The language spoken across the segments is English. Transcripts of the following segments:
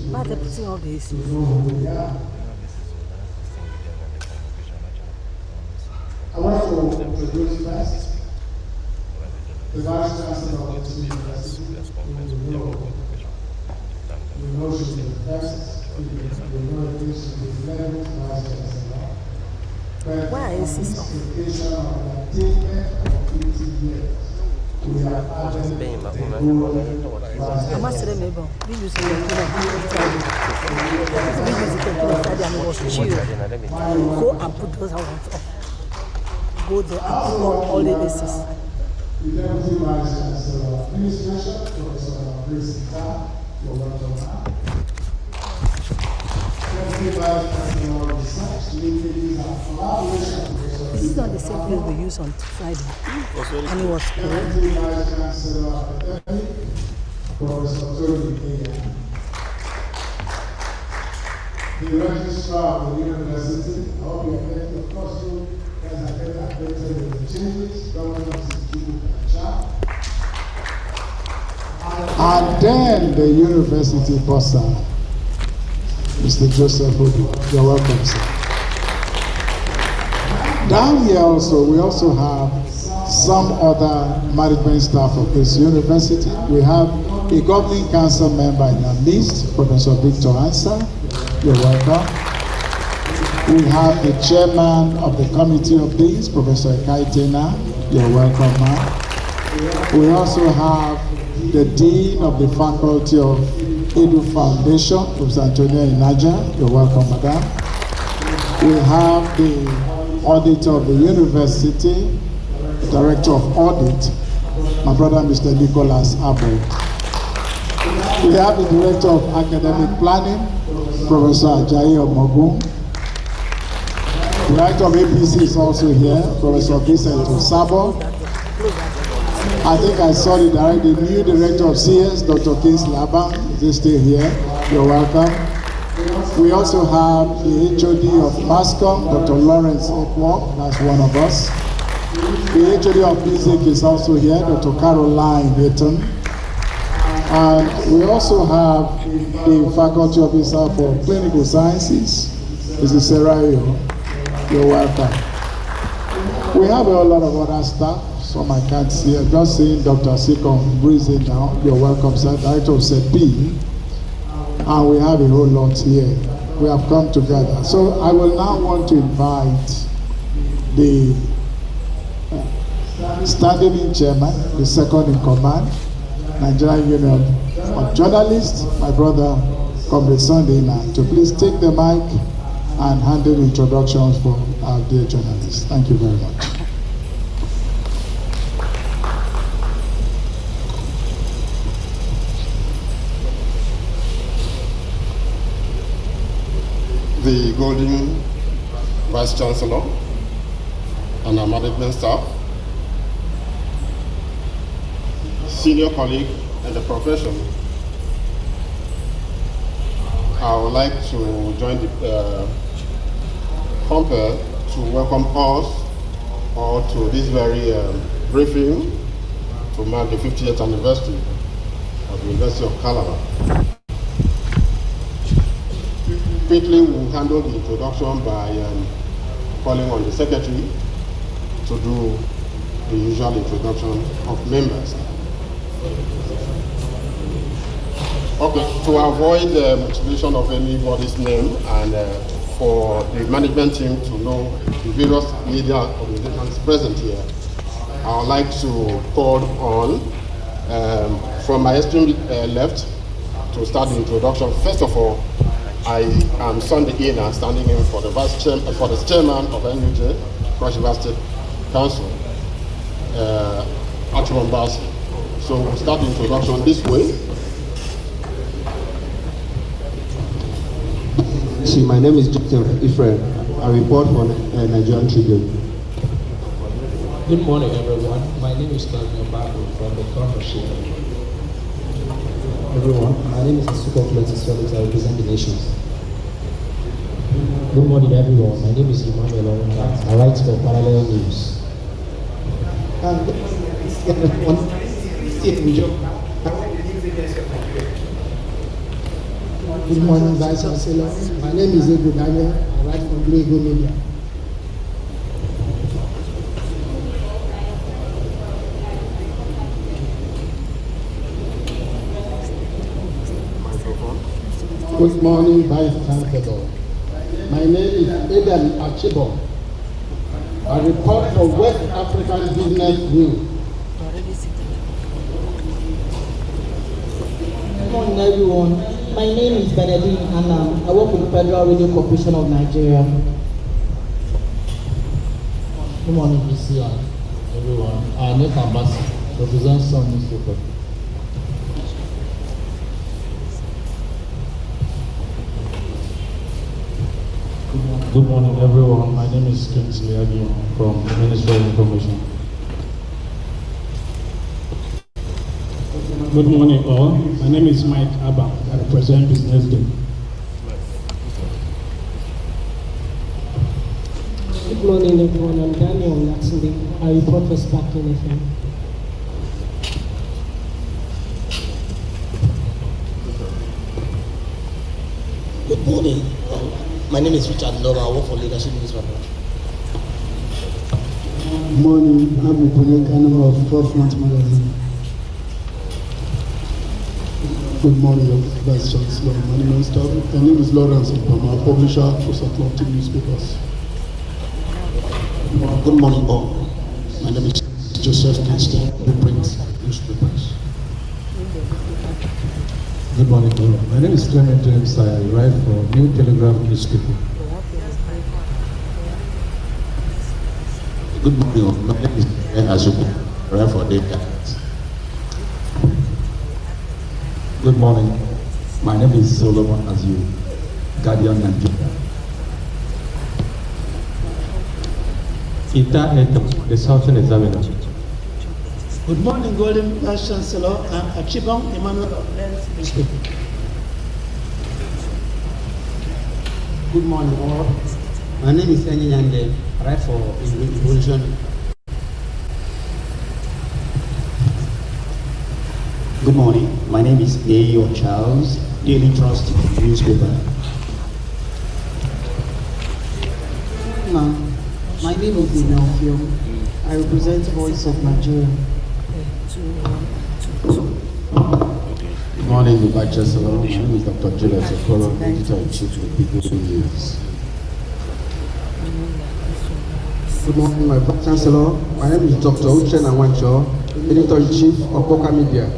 Why are they putting all this? I want to introduce first the Vice Chancellor of this university. You know she's the first, you know she's the 11th Vice Chancellor. But why is this on this occasion of the attainment of 50 years, we have added a I must say, maybe we use it and it was cheap. Go and put those ones up. Go there and put on all the bases. The Deputy Vice Chancellor of Administration, Professor Chris, you're welcome. Deputy Vice Chancellor of Research, linkages and collaboration. This is not the same place we used on Friday. And it was cool. Deputy Vice Chancellor of the Deputy, Professor Tony. The Registrar of the University, I hope you are getting the costume as I get acquainted with the changes, governance is keeping the chart. And then the university bossa, Mr. Joseph Obi. You're welcome, sir. Down here also, we also have some other management staff of this university. We have a governing council member in our midst, Professor Victor Ansa. You're welcome. We have the chairman of the committee of this, Professor Kaitena. You're welcome, ma'am. We also have the dean of the faculty of Edu Foundation, Professor Antonia Inaja. You're welcome, madam. We have the auditor of the university, director of audit, my brother Mr. Nicholas Abbott. We have the director of academic planning, Professor Ajayi Omogun. The director of APC is also here, Professor Vincent Osabo. I think I saw the new director of CS, Dr. Kingsley Abam. Is he still here? You're welcome. We also have the HOD of MASCOM, Dr. Lawrence Ekwok, that's one of us. The HOD of music is also here, Dr. Caroline Hayton. And we also have the faculty officer for clinical sciences, Mrs. Serayo. You're welcome. We have a lot of other staff, some I can't see. I'm just seeing Dr. Sikon breathing now. You're welcome, sir. Director of SEP. And we have a whole lot here. We have come together. So I will now want to invite the standing chairman, the second in command, Nigerian Union of Journalists, my brother, Comrade Sunday, to please take the mic and handle introductions for our dear journalists. Thank you very much. The Golden Vice Chancellor and our management staff, senior colleague in the profession, I would like to join the compare to welcome us all to this very briefing to mark the 50th anniversary of the University of Calabar. Quickly, we'll handle the introduction by calling on the secretary to do the usual introduction of members. Okay, to avoid the mutilation of anybody's name and for the management team to know the various media organizations present here, I would like to call on, from my extreme left, to start the introduction. First of all, I am Sunday Ina, standing in for the chairman of NUJ, Cross River State Council, Achimon Basi. So we'll start the introduction this way. My name is Justin Ephraim. I report for Nigerian Tribune. Good morning, everyone. My name is Florence Banku from the Prof. Everyone, my name is Florence Banku. I represent the nations. Good morning, everyone. My name is Emmanuel. I write for Parallel News. Good morning, Vice Chancellor. My name is Daniel. I write for Unical Media. Good morning, Vice Chancellor. My name is Eden Achibon. I report for West African Business News. Good morning, everyone. My name is Benedict Anna. I work with the Federal Radio Corporation of Nigeria. Good morning, BCI, everyone. Nick Ambassador represents some newspaper. Good morning, everyone. My name is Kingsley Agim from the Ministry of Information. Good morning, all. My name is Mike Abba. I represent Business Day. Good morning, everyone. I'm Daniel Latsindi. I report for Sparkling FM. Good morning. My name is Richard Loma. I work for Leadership Newspaper. Good morning. I'm Bunyek Animal of Prof magazine. Good morning, Vice Chancellor. My name is Florence Banku Obi, publisher for Atlantic newspapers. Good morning, all. My name is Joseph Kingston, who prints newspapers. Good morning, all. My name is Clement James. I write for New Telegraph newspaper. Good morning, all. My name is Azuko. I write for Data. Good morning. My name is Solomon Aziu, Guardian Nigeria. Ita Etam, the Southern Examiner. Good morning, Golden Vice Chancellor. I'm Achibon Emmanuel. Good morning, all. My name is Enyi Yande. I write for Evolution. Good morning. My name is Ayo Charles, Daily Trust newspaper. My name is Inalfio. I represent Voice of Nigeria. Good morning, Vice Chancellor. My name is Dr. Julius Okoro, Editor-in-Chief of People News. Good morning, my Vice Chancellor. My name is Dr. Uche Nawancho, Editor-in-Chief of Boka Media.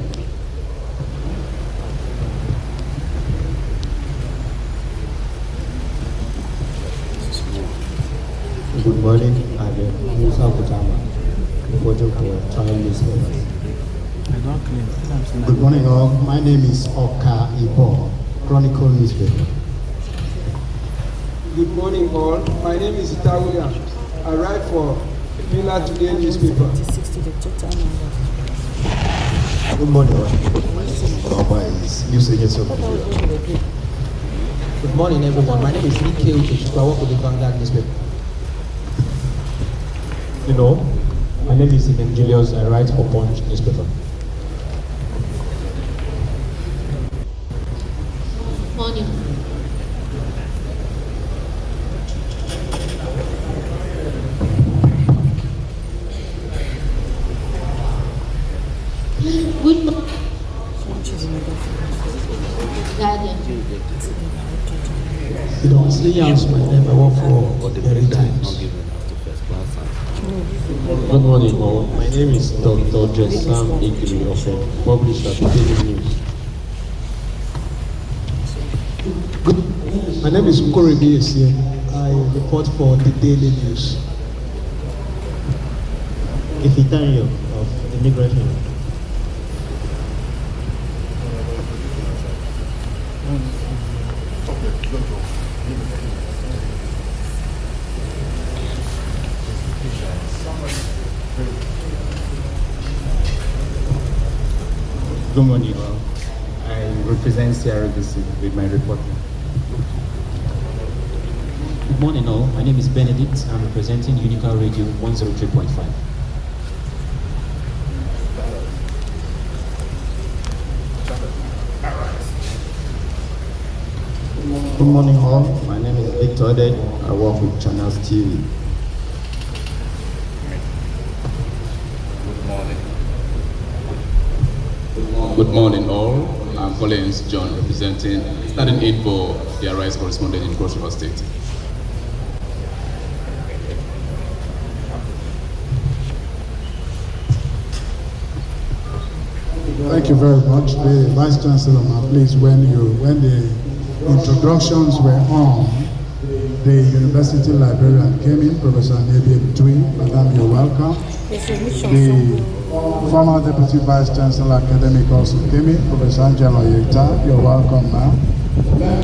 Good morning, I'm Musa Kutama, reporting for Trial Newspapers. Good morning, all. My name is Oka Ibo, Chronicle newspaper. Good morning, all. My name is Ita Williams. I write for Mila Today newspaper. Good morning, all. Oba is News Agency of Nigeria. Good morning, everyone. My name is Nikke Uche. I work with the Vanguard newspaper. You know, my name is Inem Julius. I write for Punch newspaper. Morning. Good morning. Don't else my name. I work for Heritage. Good morning, all. My name is Dr. Jessam Ikili of publisher Daily News. My name is Ukoribi Esie. I report for the Daily News. Ifitario of Immigration. Good morning, all. I represent CRBC with my report. Good morning, all. My name is Benedict. I'm representing Unical Radio 103.5. Good morning, all. My name is Victor Oded. I work with Channels TV. Good morning, all. I'm Collins John, representing Standing Aid for the Rights Correspondent in Cross River State. Thank you very much. The Vice Chancellor, please, when the introductions were on, the university librarian came in, Professor Nebia Betui. Madam, you're welcome. The former Deputy Vice Chancellor Academic also came in, Professor Angela Yekta. You're welcome, ma'am.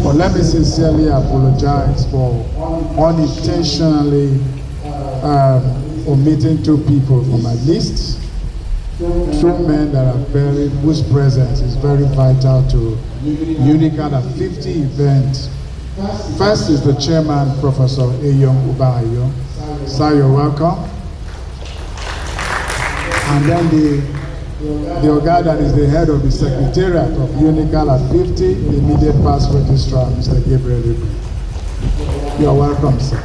But let me sincerely apologize for unintentionally omitting two people from my list. Two men that are buried, whose presence is very vital to Unical at 50 events. First is the chairman, Professor Eyong Ubayo. Sir, you're welcome. And then the Oga that is the head of the secretariat of Unical at 50, the immediate past registrar, Mr. Gabriel Ibrahim. You're welcome, sir.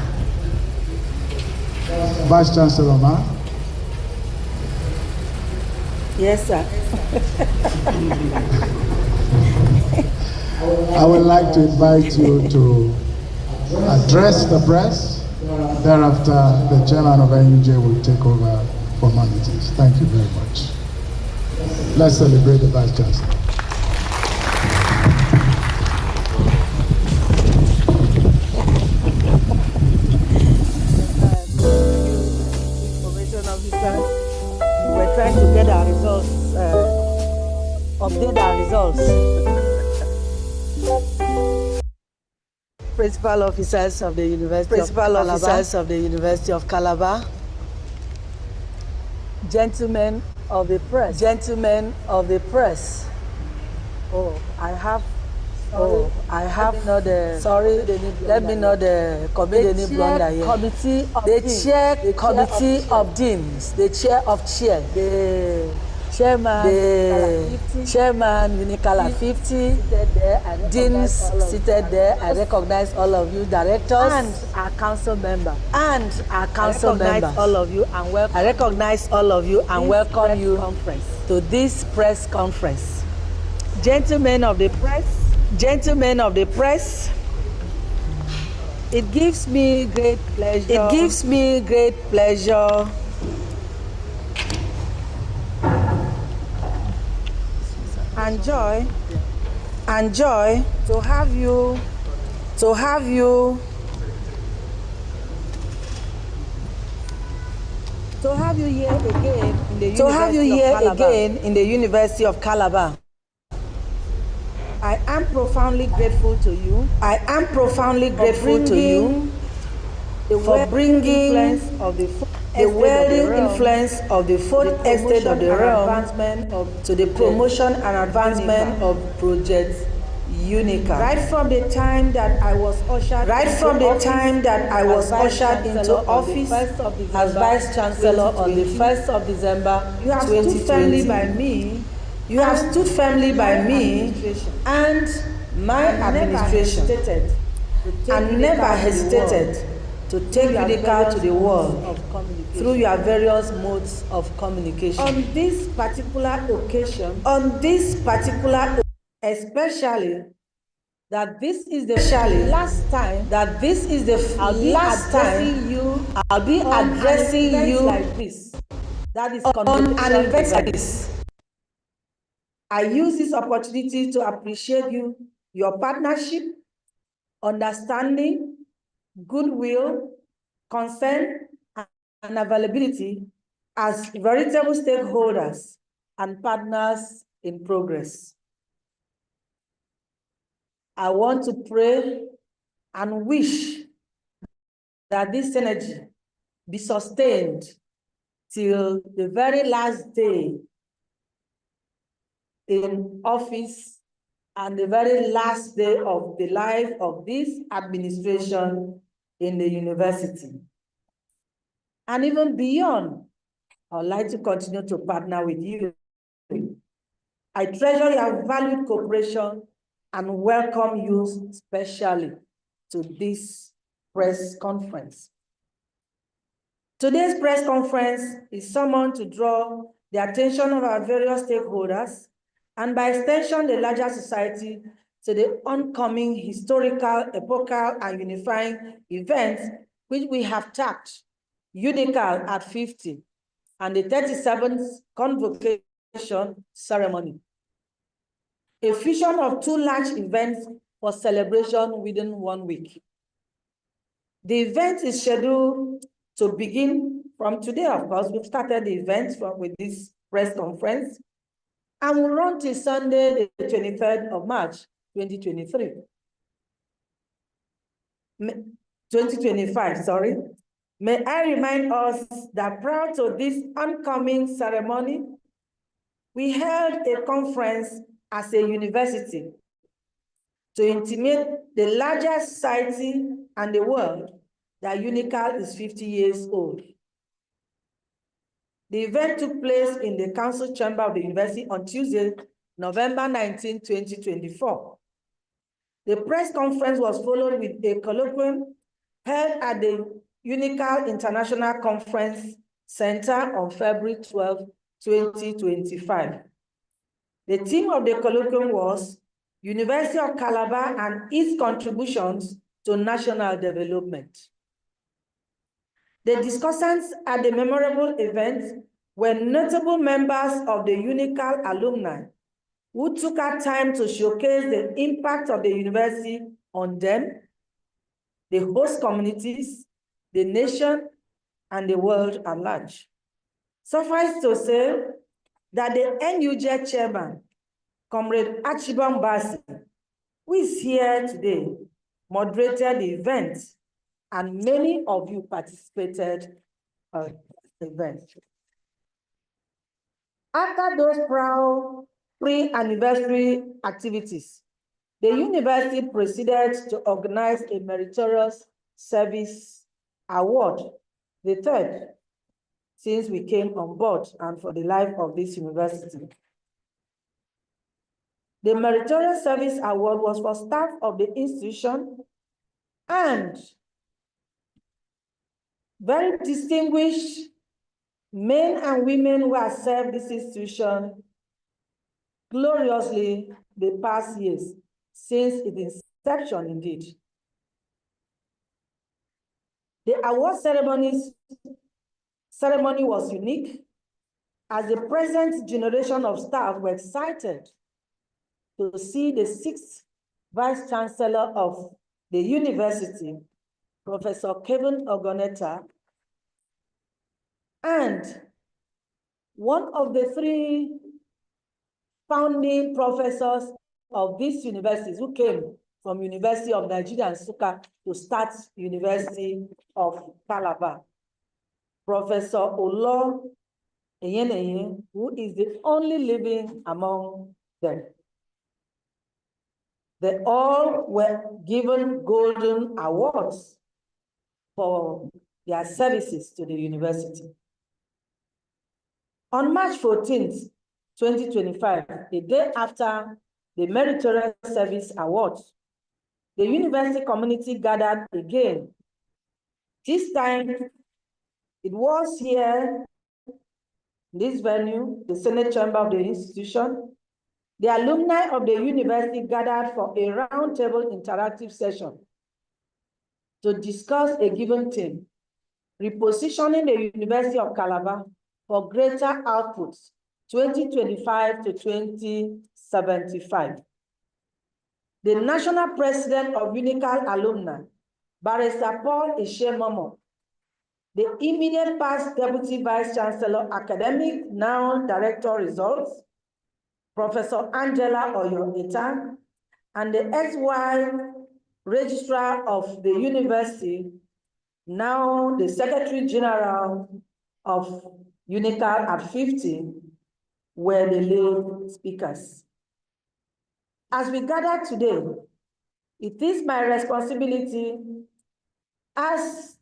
Vice Chancellor, ma'am. Yes, sir. I would like to invite you to address the press. Thereafter, the chairman of NUJ will take over formalities. Thank you very much. Let's celebrate the Vice Chancellor. Information officer. We're trying to get our results, update our results. Principal officers of the University of Calabar. Gentlemen of the press. Let me know the committee blunder here. The committee of deans, the chair of chair, the chairman Unical 50, deans seated there. I recognize all of you, directors and our council member. All of you and welcome. I recognize all of you and welcome you to this press conference. Gentlemen of the press, it gives me great pleasure and joy to have you here again in the University of Calabar. I am profoundly grateful to you for bringing the wealthy influence of the fourth estate of the realm to the promotion and advancement of Project Unical. Right from the time that I was ushered into office as Vice Chancellor on the 1st of December 2020. You have stood firmly by me and my administration and never hesitated to take Unical to the world through your various modes of communication. On this particular occasion, especially that this is the last time that this is the last time I'll be addressing you like this. That is on an event like this. I use this opportunity to appreciate you, your partnership, understanding, goodwill, concern, and availability as veritable stakeholders and partners in progress. I want to pray and wish that this energy be sustained till the very last day in office and the very last day of the life of this administration in the university. And even beyond, I'd like to continue to partner with you. I treasure your valued cooperation and welcome you specially to this press conference. Today's press conference is summoned to draw the attention of our various stakeholders and by extension the larger society to the oncoming historical, epochal, and unifying events which we have tagged Unical at 50 and the 37th convocation ceremony. A fusion of two large events for celebration within 1 week. The event is scheduled to begin from today, of course. We've started the event with this press conference and will run till Sunday, the 23rd of March, 2023. 2025, sorry. May I remind us that prior to this oncoming ceremony, we held a conference as a university to intimate the larger society and the world that Unical is 50 years old. The event took place in the council chamber of the university on Tuesday, November 19, 2024. The press conference was followed with a colloquium held at the Unical International Conference Center on February 12, 2025. The theme of the colloquium was University of Calabar and its contributions to national development. The discussants at the memorable event were notable members of the Unical alumni who took our time to showcase the impact of the university on them, the host communities, the nation, and the world at large. Suffice to say that the NUJ chairman, Comrade Achibong Basi, who is here today, moderated the event, and many of you participated in the event. After those proud pre-anniversary activities, the university proceeded to organize a meritorious service award, the third since we came on board and for the life of this university. The Meritorious Service Award was for staff of the institution and very distinguished men and women who have served this institution gloriously the past years, since its inception indeed. The award ceremony was unique as the present generation of staff were excited to see the 6th Vice Chancellor of the university, Professor Kevin Ogoneta, and one of the 3 founding professors of these universities who came from University of Nigeria, Nsukka, to start University of Calabar. Professor Olo Eyeneye, who is the only living among them. They all were given golden awards for their services to the university. On March 14th, 2025, the day after the Meritorious Service Awards, the university community gathered again This time, it was here, this venue, the Senate chamber of the institution, the alumni of the university gathered for a roundtable interactive session to discuss a given theme, repositioning the University of Calabar for greater outputs 2025 to 2075. The national president of Unical alumni, Barrister Paul Ishemomo, the immediate past Deputy Vice Chancellor, Academic, now Director Results, Professor Angela Oyo-Itan, and the ex-wife Registrar of the University, now the Secretary General of Unical at 50, were the lead speakers. As we gather today, it is my responsibility as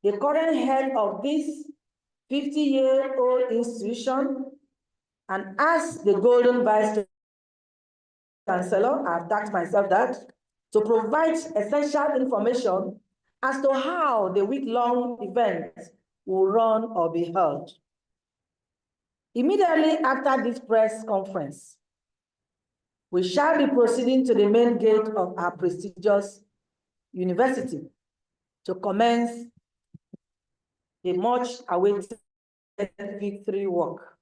the current head of this 50-year-old institution and as the Golden Vice Chancellor, I've tasked myself that, to provide essential information as to how the week-long event will run or be held. Immediately after this press conference, we shall be proceeding to the main gate of our prestigious university to commence the much-awaited victory walk.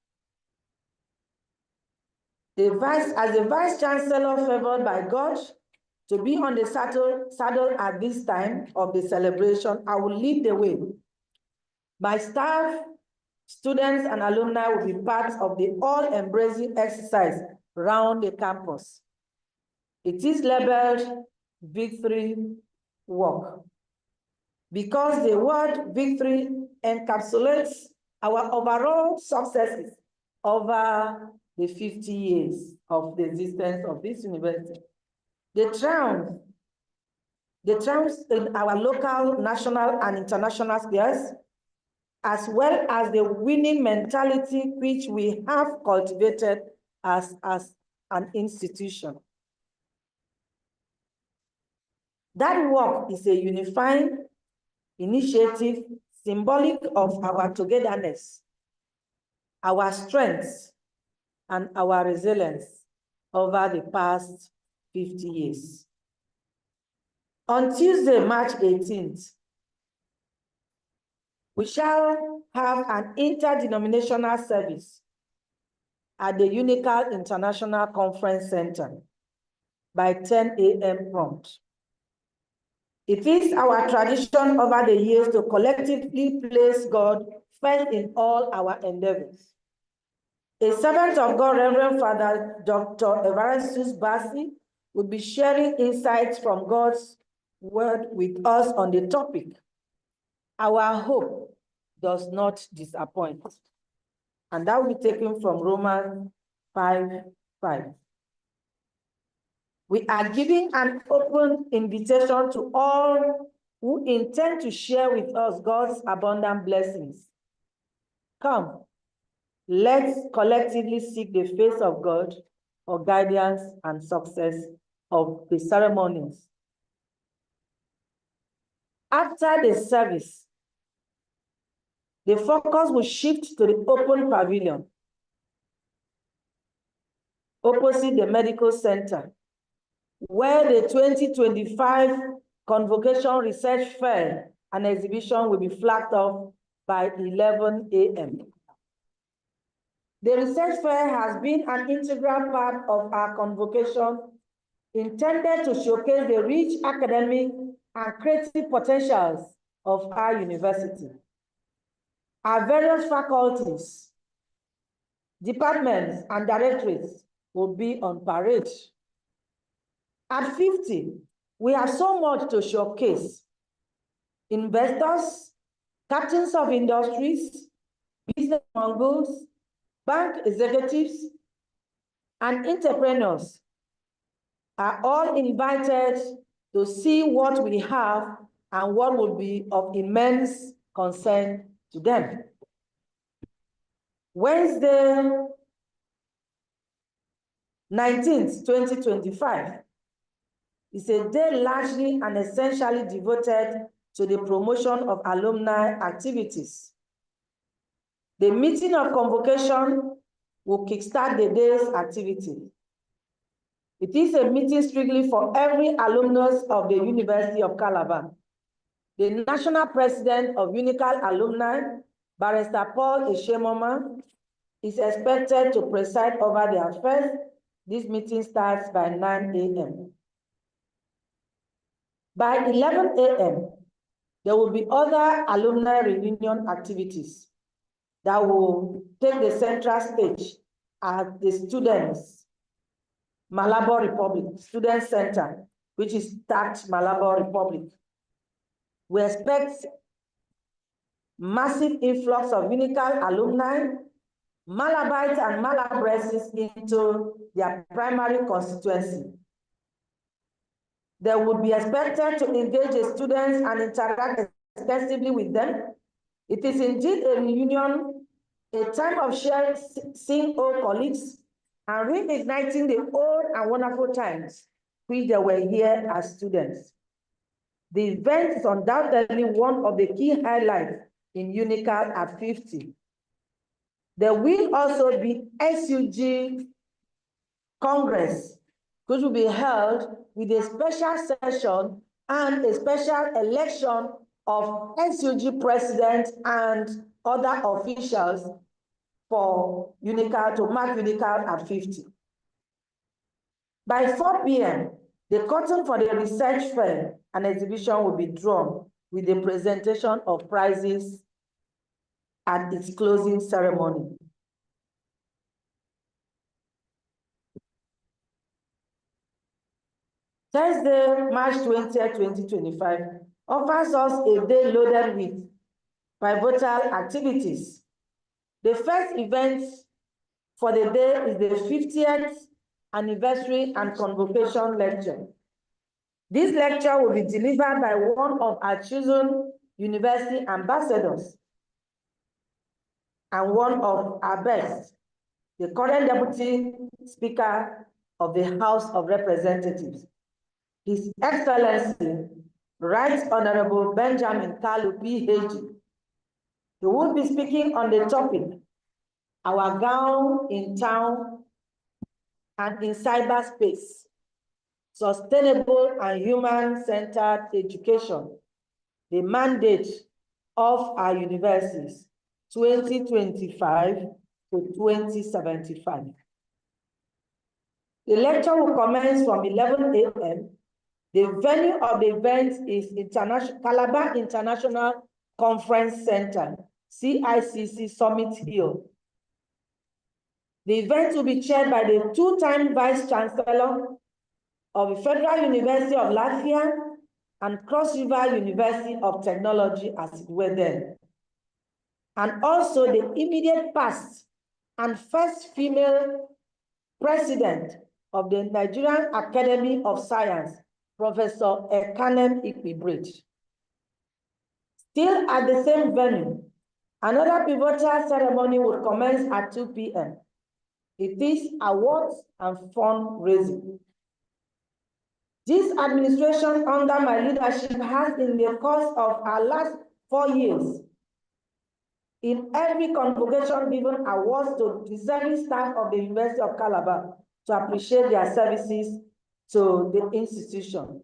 As the Vice Chancellor favored by God to be on the saddle at this time of the celebration, I will lead the way. My staff, students, and alumni will be part of the all-embracing exercise around the campus. It is labeled Victory Walk because the word victory encapsulates our overall successes over the 50 years of the existence of this university. The triumphs in our local, national, and international spheres, as well as the winning mentality which we have cultivated as an institution. That work is a unifying initiative symbolic of our togetherness, our strengths, and our resilience over the past 50 years. On Tuesday, March 18th, we shall have an interdenominational service at the Unical International Conference Center by 10 a.m. prompt. It is our tradition over the years to collectively place God first in all our endeavors. A servant of God, Reverend Father Dr. Evaristus Bassi, will be sharing insights from God's word with us on the topic. Our hope does not disappoint. And that will be taken from Romans 5:5. We are giving an open invitation to all who intend to share with us God's abundant blessings. Come, let's collectively seek the face of God for guidance and success of the ceremonies. After the service, the focus will shift to the open pavilion opposite the medical center, where the 2025 Convocation Research Fair and exhibition will be flagged off by 11 a.m. The research fair has been an integral part of our convocation, intended to showcase the rich academic and creative potentials of our university. Our various faculties, departments, and directorates will be on parade. At 50, we have so much to showcase. Investors, captains of industries, business moguls, bank executives, and entrepreneurs are all invited to see what we have and what will be of immense concern to them. Wednesday, 19th, 2025, is a day largely and essentially devoted to the promotion of alumni activities. The meeting of convocation will kickstart the day's activity. It is a meeting strictly for every alumnus of the University of Calabar. The National President of Unical Alumni, Barrister Paul Ishemoma, is expected to preside over the affairs. This meeting starts by 9 a.m. By 11 a.m., there will be other alumni reunion activities that will take the central stage at the students' Malabo Republic, Student Center, which is tagged Malabo Republic. We expect massive influx of Unical alumni, Malabites and Malabreses into their primary constituency. They would be expected to engage the students and interact extensively with them. It is indeed a reunion, a time of sharing, seeing old colleagues, and reigniting the old and wonderful times which they were here as students. The event is undoubtedly one of the key highlights in Unical at 50. There will also be SUG Congress, which will be held with a special session and a special election of SUG president and other officials for Unical to mark Unical at 50. By 4 p.m., the curtain for the research fair and exhibition will be drawn with the presentation of prizes at its closing ceremony. Thursday, March 20th, 2025, offers us a day loaded with pivotal activities. The first event for the day is the 50th anniversary and convocation lecture. This lecture will be delivered by one of our chosen university ambassadors and one of our best, the current Deputy Speaker of the House of Representatives, His Excellency, Right Honorable Benjamin Kalu, PhD. He will be speaking on the topic, our gown in town and in cyberspace, sustainable and human-centered education, the mandate of our universities, 2025 to 2075. The lecture will commence from 11 a.m. The venue of the event is Calabar International Conference Center, CICC Summit Hill. The event will be chaired by the two-time Vice Chancellor of the Federal University of Latvia and Cross River University of Technology as it were then, and also the immediate past and first female president of the Nigerian Academy of Science, Professor Ekanem Ikpibridge. Still at the same venue, another pivotal ceremony will commence at 2 p.m. It is awards and fundraising. This administration under my leadership has, in the course of our last 4 years, in every convocation given awards to deserving staff of the University of Calabar to appreciate their services to the institution.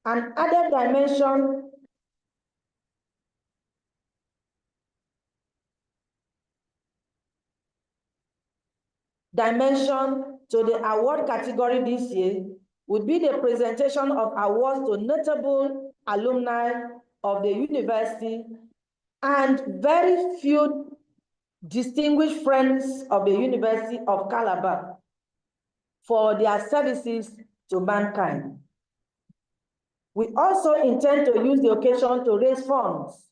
An added dimension to the award category this year would be the presentation of awards to notable alumni of the university and very few distinguished friends of the University of Calabar for their services to mankind. We also intend to use the occasion to raise funds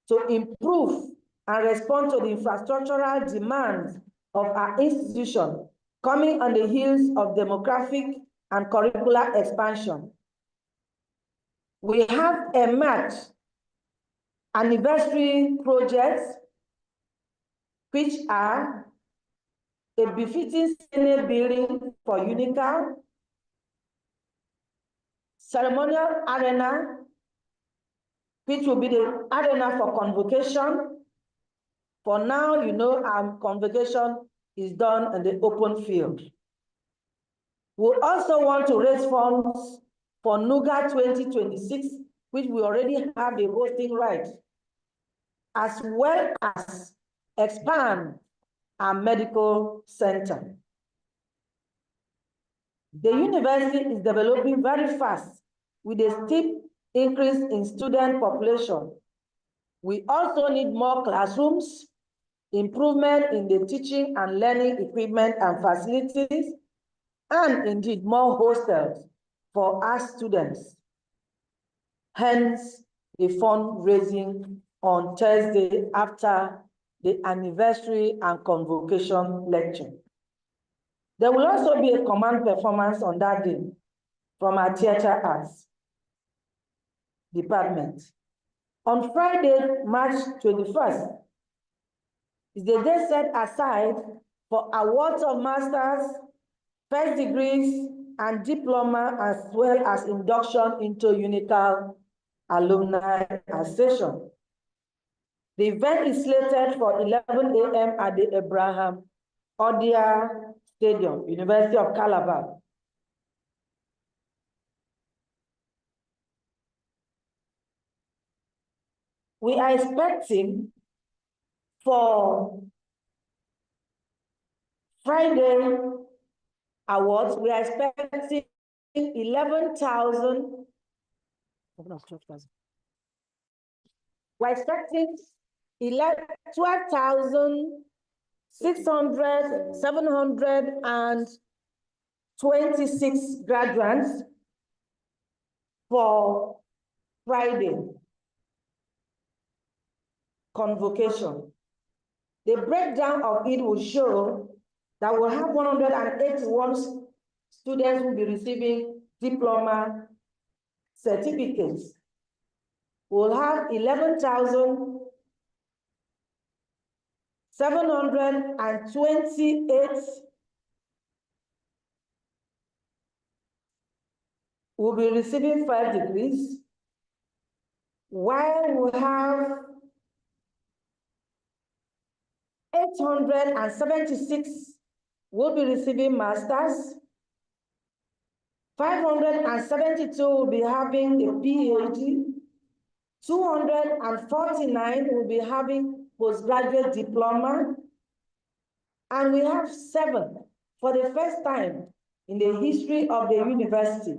to improve and respond to the infrastructural demands of our institution, coming on the heels of demographic and curricular expansion. We have emerged anniversary projects, which are a befitting Senate building for Unical, ceremonial arena, which will be the arena for convocation. For now, you know, our convocation is done in the open field. We also want to raise funds for NUGA 2026, which we already have the hosting right, as well as expand our medical center. The university is developing very fast with a steep increase in student population. We also need more classrooms, improvement in the teaching and learning equipment and facilities, and indeed more hostels for our students. Hence, the fundraising on Thursday after the anniversary and convocation lecture. There will also be a command performance on that day from our theater arts department. On Friday, March 21st, is the day set aside for awards of masters, first degrees, and diploma, as well as induction into Unical Alumni Association. The event is slated for 11 a.m. at the Abraham Odia Stadium, University of Calabar. We are expecting for Friday awards, we are expecting 11,000. We're expecting 12,726 graduates for Friday convocation. The breakdown of it will show that we'll have 181 students who will be receiving diploma certificates. We'll have 11,728 will be receiving 5 degrees, while we have 876 will be receiving masters, 572 will be having a PhD, 249 will be having postgraduate diploma, and we have 7 for the first time in the history of the university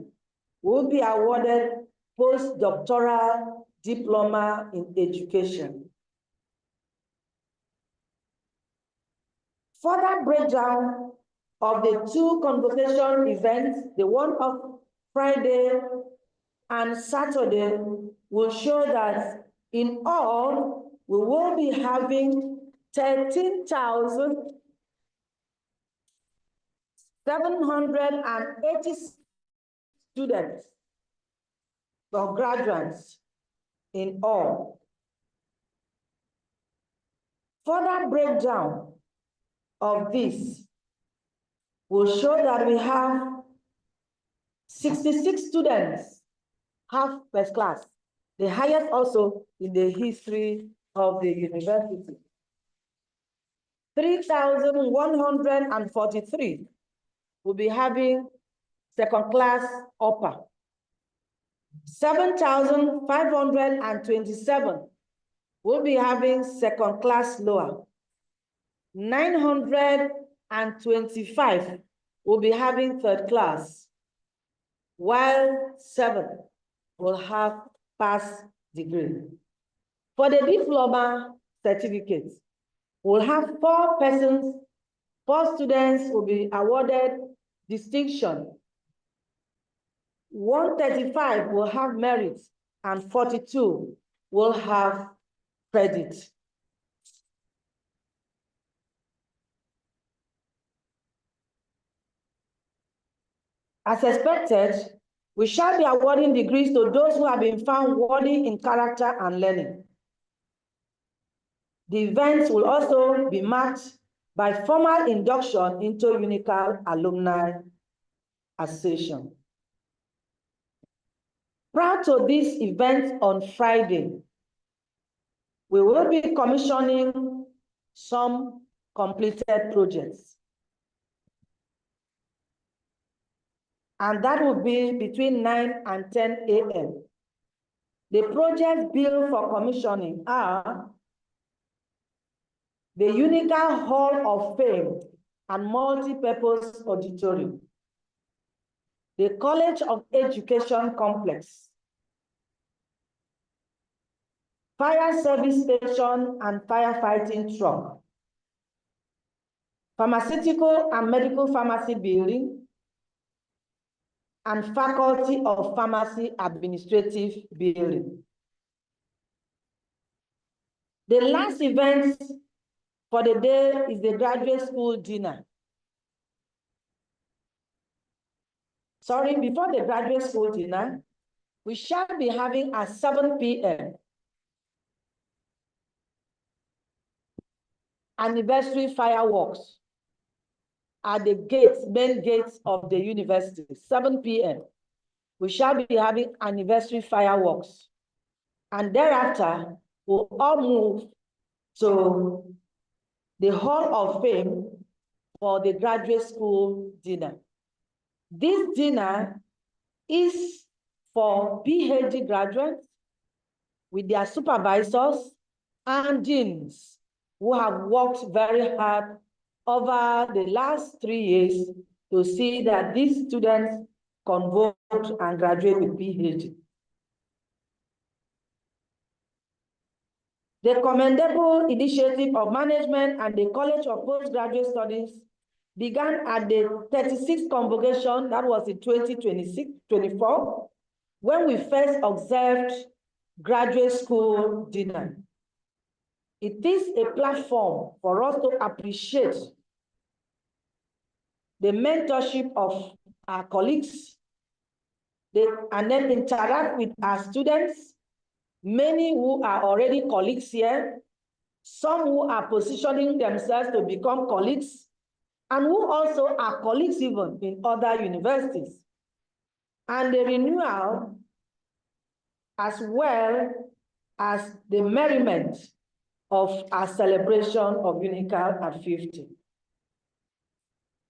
will be awarded postdoctoral diploma in education. Further breakdown of the 2 convocation events, the one of Friday and Saturday, will show that in all, we will be having 13,780 students or graduates in all. Further breakdown of this will show that we have 66 students half first class, the highest also in the history of the university. 3,143 will be having second class upper. 7,527 will be having second class lower. 925 will be having third class, while 7 will have pass degree. For the diploma certificates, we'll have 4 persons, 4 students will be awarded distinction. 135 will have merit, and 42 will have credit. As expected, we shall be awarding degrees to those who have been found worthy in character and learning. The events will also be marked by formal induction into Unical Alumni Association. Prior to this event on Friday, we will be commissioning some completed projects. And that will be between 9 and 10 a.m. The projects billed for commissioning are the Unical Hall of Fame and Multi-Purpose Auditorium, the College of Education Complex, Fire Service Station and Firefighting Truck, Pharmaceutical and Medical Pharmacy Building, and Faculty of Pharmacy Administrative Building. The last event for the day is the graduate school dinner. Sorry, before the graduate school dinner, we shall be having at 7 p.m. anniversary fireworks at the gates, main gates of the university, 7 p.m. We shall be having anniversary fireworks. And thereafter, we'll all move to the Hall of Fame for the graduate school dinner. This dinner is for PhD graduates with their supervisors and deans who have worked very hard over the last 3 years to see that these students convert and graduate with PhD. The commendable initiative of management and the College of Postgraduate Studies began at the 36th convocation, that was in 2024, when we first observed graduate school dinner. It is a platform for us to appreciate the mentorship of our colleagues, and then interact with our students, many who are already colleagues here, some who are positioning themselves to become colleagues, and who also are colleagues even in other universities. And the renewal, as well as the merriment of our celebration of Unical at 50.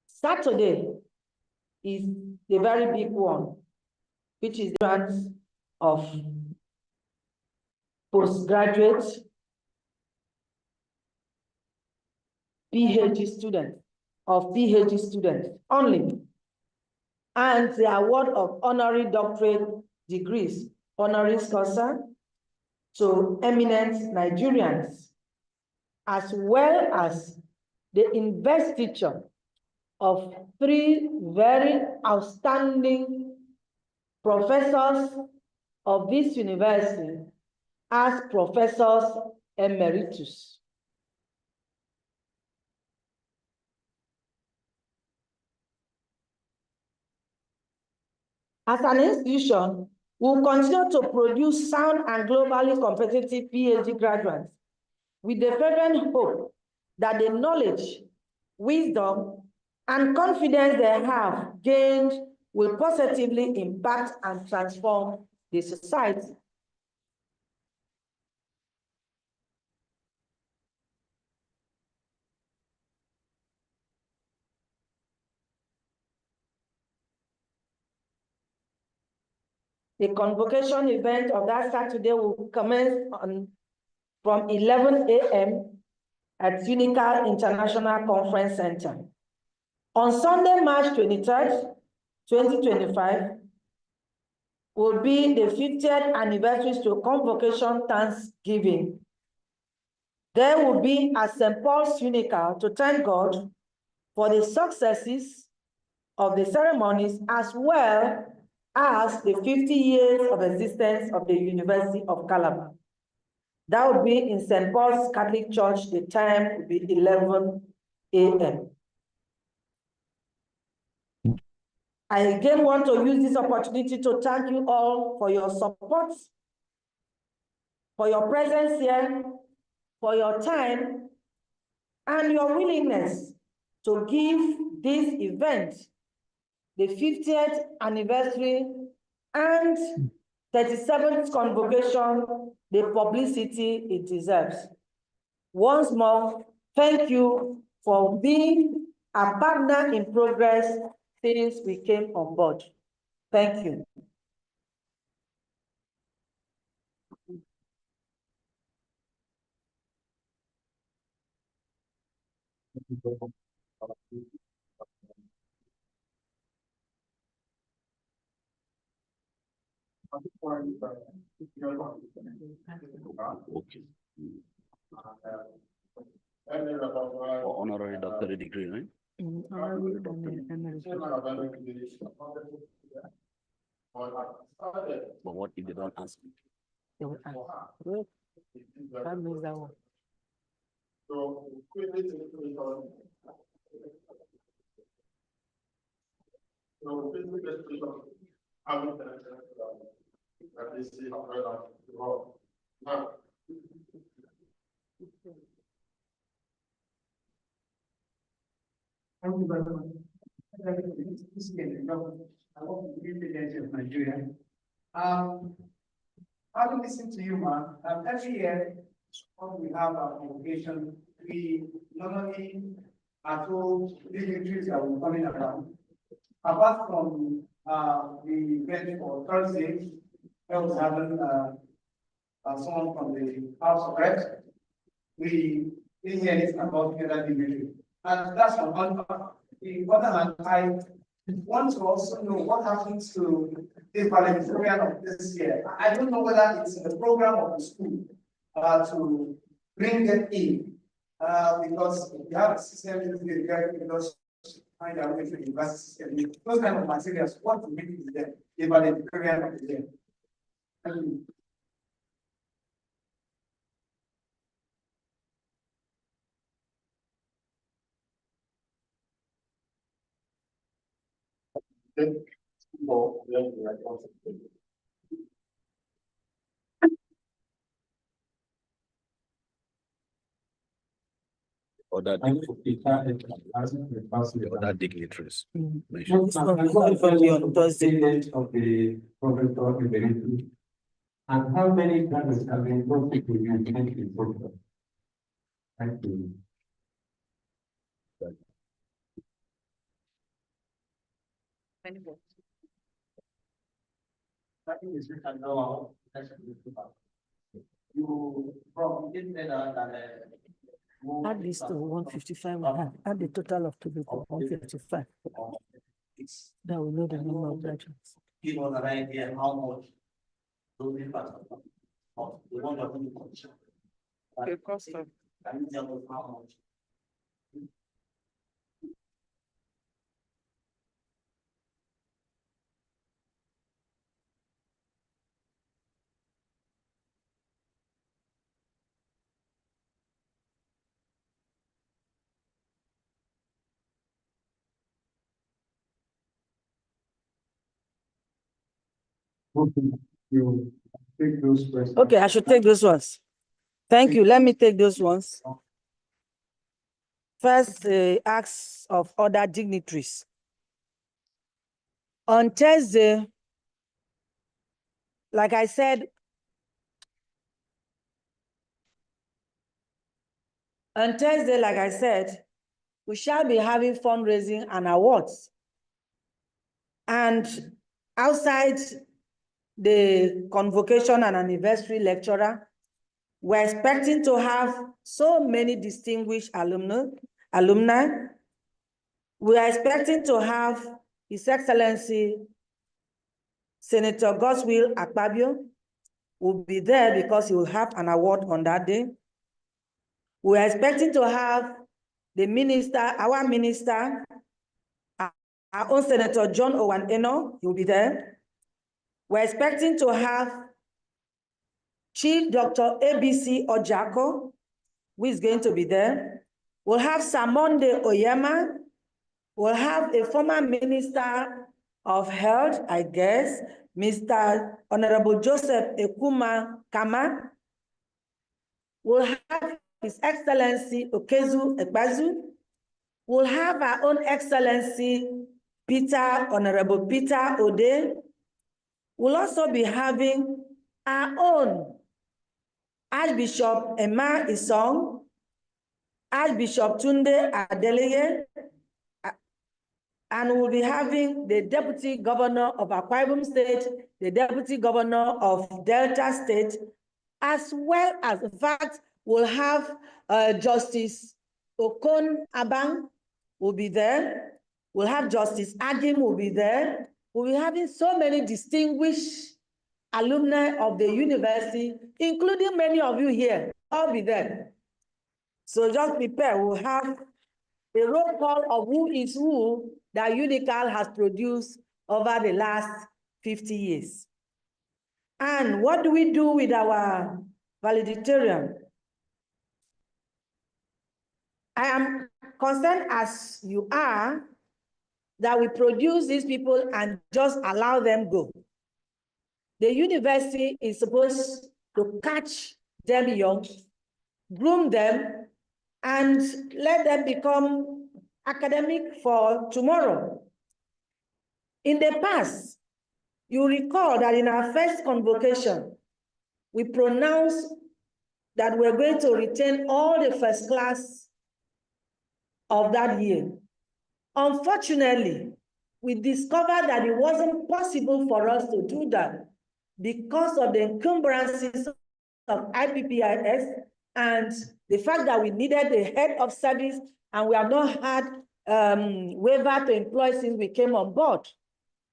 Saturday is the very big one, which is the grant of postgraduate PhD students, only, and the award of honorary doctorate degrees, honoris causa, to eminent Nigerians, as well as the investiture of 3 very outstanding professors of this university as professors emeritus. As an institution, we will continue to produce sound and globally competitive PhD graduates with the fervent hope that the knowledge, wisdom, and confidence they have gained will positively impact and transform the society. The convocation event of that Saturday will commence from 11 a.m. at Unical International Conference Center. On Sunday, March 23rd, 2025, will be the 50th anniversary to Convocation Thanksgiving. There will be at St. Paul's Unical to thank God for the successes of the ceremonies, as well as the 50 years of existence of the University of Calabar. That would be in St. Paul's Catholic Church. The time will be 11 a.m. I again want to use this opportunity to thank you all for your support, for your presence here, for your time, and your willingness to give this event the 50th anniversary and 37th convocation the publicity it deserves. Once more, thank you for being a partner in progress since we came on board. Thank you. Honorary doctorate degree, right? Honorary emeritus. But what if they don't ask me? They will ask. Well, that means that one. So, Thank you very much. I want to be president of Nigeria. Having listened to you, man, every year when we have our congregation, we normally are told dignitaries that will be coming around. Apart from the event for Thursday, I was having someone from the House of Reps. We didn't hear anything about the other dignitary. And that's on one part. The other hand, I want to also know what happens to the valedictorian of this year. I don't know whether it's in the program of the school to bring them in, because we have a system because find out which the university system. Those kind of materials, what to make it there, the valedictorian of the year. Thank you. Other dignitaries. And how many planners have been brought to the program? Thank you. I think it's written down. You from add this to 155 we have. Add the total of 155. That we know the number of graduates. Give us an idea how much those people of the one of the cost of can you tell us how much? You take those questions. Okay, I should take those ones. Thank you. Let me take those ones. First, acts of other dignitaries. On Thursday, like I said, we shall be having fundraising and awards. And outside the convocation and anniversary lecturer, we're expecting to have so many distinguished alumni. We are expecting to have His Excellency Senator Godswill Akpabio will be there because he will have an award on that day. We are expecting to have the minister, our minister, our own Senator John Owen Eno, he will be there. We're expecting to have Chief Dr. ABC Ojako, who is going to be there. We'll have Samonde Oyema. We'll have a former Minister of Health, I guess, Mr. Honorable Joseph Ekuma Kama. We'll have His Excellency Okezu Ekbazu. We'll have our own Excellency Honorable Peter Ode. We'll also be having our own Archbishop Emma Isong, Archbishop Tunde Adeleye, and we'll be having the Deputy Governor of Akwa Ibom State, the Deputy Governor of Delta State, as well as, in fact, we'll have Justice Okon Abang will be there. We'll have Justice Agim will be there. We'll be having so many distinguished alumni of the university, including many of you here, all be there. So just prepare. We'll have a roll call of who is who that Unical has produced over the last 50 years. And what do we do with our valedictorian? I am concerned, as you are, that we produce these people and just allow them go. The university is supposed to catch them young, groom them, and let them become academic for tomorrow. In the past, you recall that in our first convocation, we pronounced that we're going to retain all the first class of that year. Unfortunately, we discovered that it wasn't possible for us to do that because of the encumbrances of IPPIS and the fact that we needed a head of service and we have not had waiver to employ since we came on board.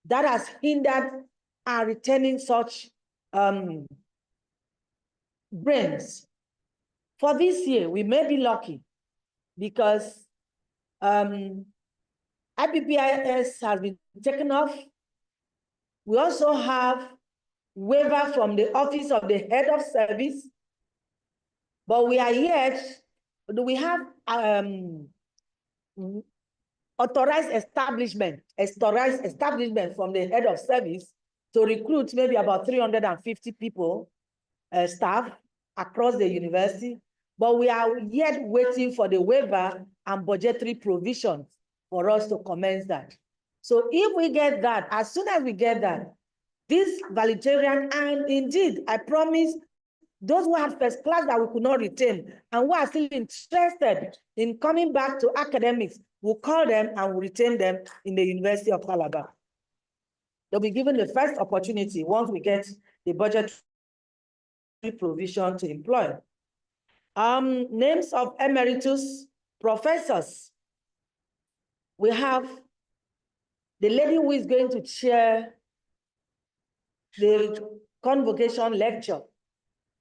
That has hindered our retaining such brains. For this year, we may be lucky because IPPIS has been taken off. We also have waiver from the office of the head of service, but we are yet, do we have authorized establishment from the head of service to recruit maybe about 350 people, staff across the university, but we are yet waiting for the waiver and budgetary provisions for us to commence that. So if we get that, as soon as we get that, this valedictorian, and indeed, I promise those who have first class that we could not retain and who are still interested in coming back to academics, we'll call them and we'll retain them in the University of Calabar. They'll be given the first opportunity once we get the budget provision to employ. Names of emeritus professors. We have the lady who is going to chair the convocation lecture,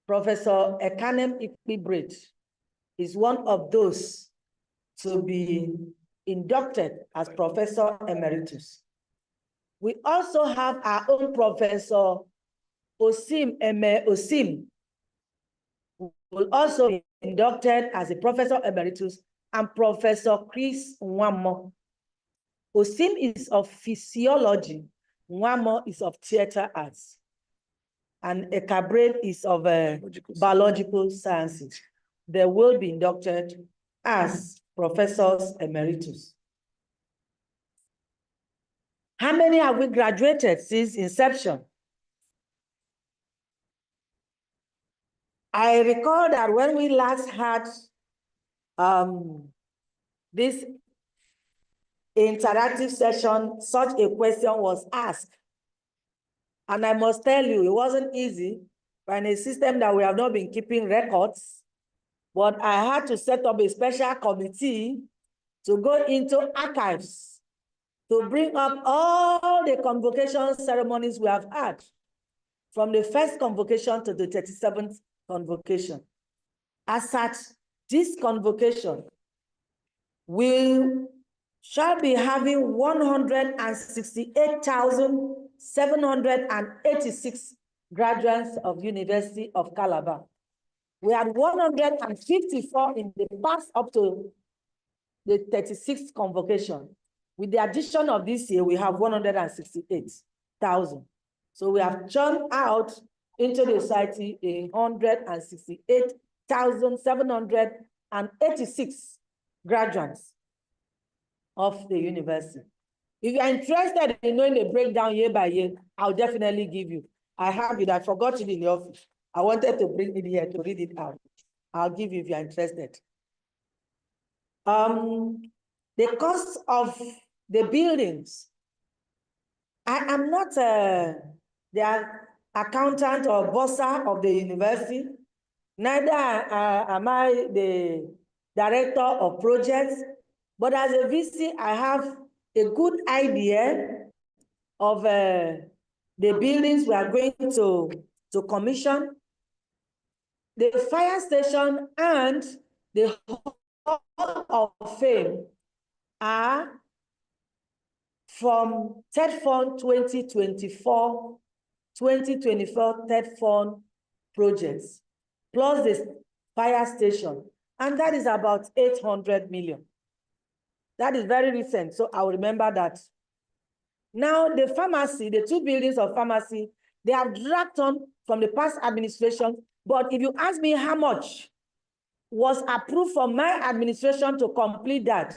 Professor Ekanem Ikpibrit, is one of those to be inducted as Professor Emeritus. We also have our own Professor Osim Eme Osim, who will also be inducted as a Professor Emeritus, and Professor Chris Nwamo. Osim is of physiology, Nwamo is of theater arts, and Ekabre is of biological sciences. They will be inducted as Professors Emeritus. How many have we graduated since inception? I recall that when we last had this interactive session, such a question was asked. And I must tell you, it wasn't easy in a system that we have not been keeping records, but I had to set up a special committee to go into archives to bring up all the convocation ceremonies we have had from the first convocation to the 37th convocation. As such, this convocation, we shall be having 168,786 graduates of University of Calabar. We had 154 in the past up to the 36th convocation. With the addition of this year, we have 168,000. So we have churned out into the society 168,786 graduates of the university. If you are interested in knowing the breakdown year by year, I'll definitely give you. I have it. I forgot it in the office. I wanted to bring it here to read it out. I'll give you if you're interested. The cost of the buildings. I am not the accountant or bossa of the university. Neither am I the director of projects. But as a VC, I have a good idea of the buildings we are going to commission, the fire station and the Hall of Fame are from Third Fund 2024 Third Fund projects, plus the fire station, and that is about 800 million. That is very recent, so I'll remember that. Now, the pharmacy, the two buildings of pharmacy, they have dragged on from the past administration, but if you ask me how much was approved for my administration to complete that,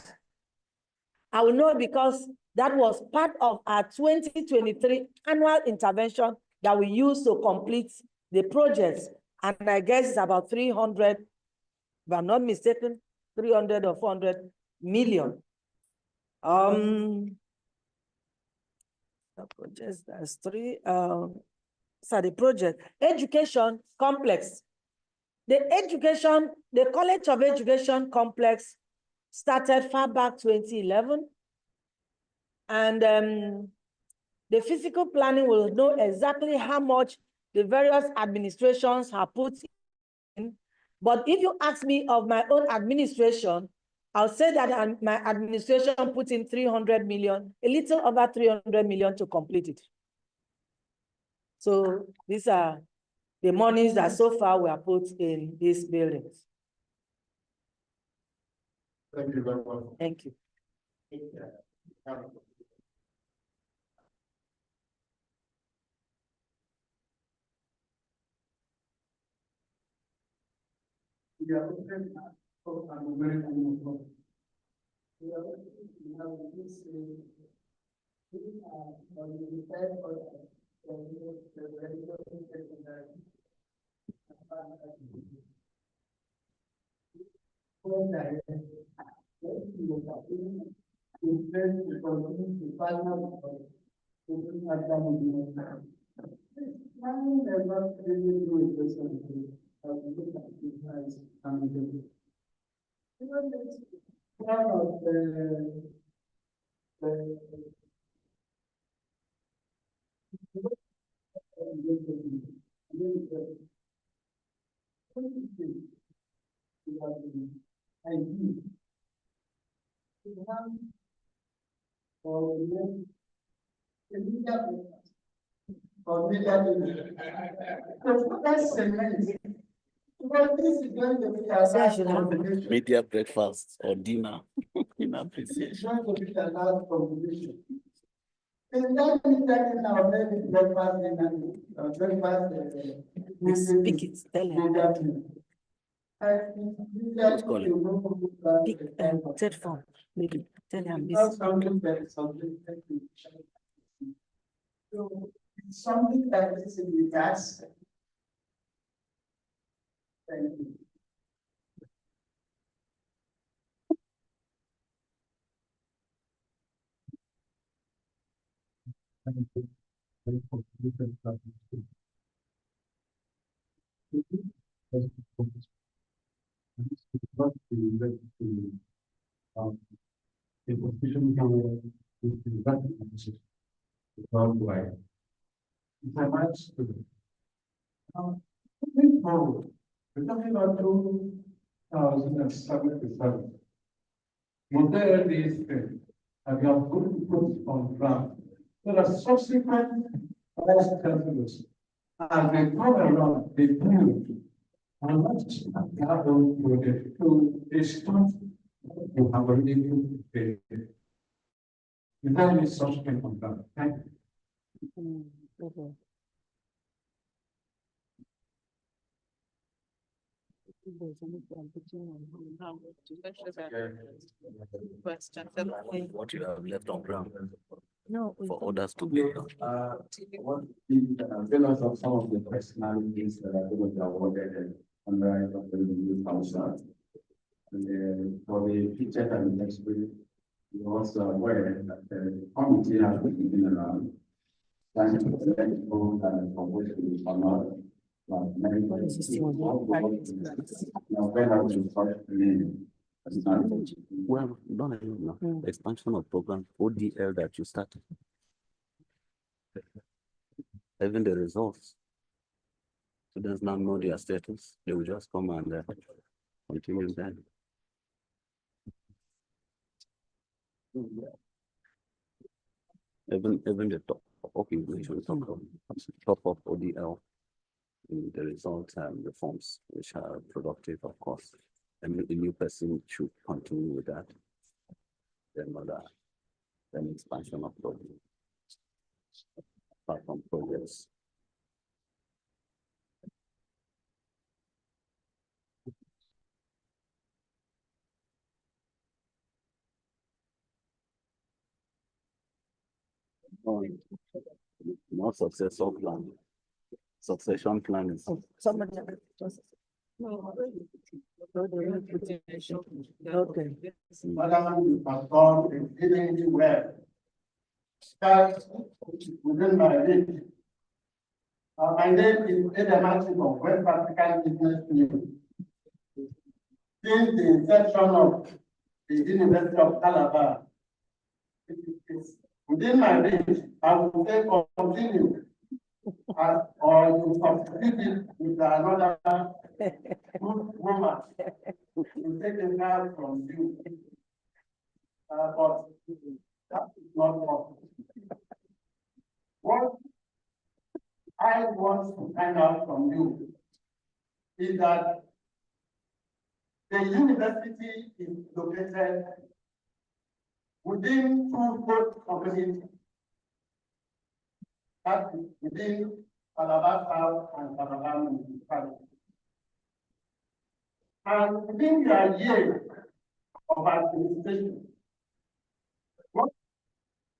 I will know because that was part of our 2023 annual intervention that we used to complete the projects. And I guess it's about 300, if I'm not mistaken, 300 or 400 million. The projects, that's three, the project. Education complex. The College of Education complex started far back 2011. And the physical planning will know exactly how much the various administrations have put in. But if you ask me of my own administration, I'll say that my administration put in 300 million, a little over 300 million to complete it. So these are the monies that so far were put in these buildings. Thank you very much. Thank you. Media breakfast or dinner in appreciation. Speak it, tell him. Pick third form, maybe tell him this. Something that is in the gas. Thank you. Worldwide. It's a much student. Moving forward, we're talking about 2077. Whatever these things, and we have good put on ground. There are subsequent vice chancellors. As they come around, they build and let's have those projects to a start to have a really good pay. Without any subsequent on ground. Thank you. Vice Chancellor. What you have left on ground No, for others to build on. Tell us of some of the personalities that are going to be awarded and honored of the new council. And for the future and next week, we also aware that the committee has been around trying to select people and propose to be honored. But many Well, don't know. Expansion of program ODL that you started. Even the results. Students now know their status. They will just come and continue then. Even the top of ODL, the results and reforms which are productive, of course. And the new person should continue with that. Then expansion of program. Apart from progress. More successful plan. Succession plan is somebody just okay. Madam Pastor is exceedingly well. Start within my reach. My name is Edematic of West African Business News. Since the inception of the University of Calabar, within my reach, I will say continue. Or you substitute it with another good woman to take a care from you. But that is not possible. What I want to find out from you is that the university is located within two both communities. That is within Calabar South and Calabar Municipality. And within your year of administration, what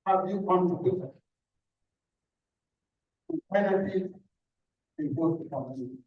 have you contributed to benefit the both communities?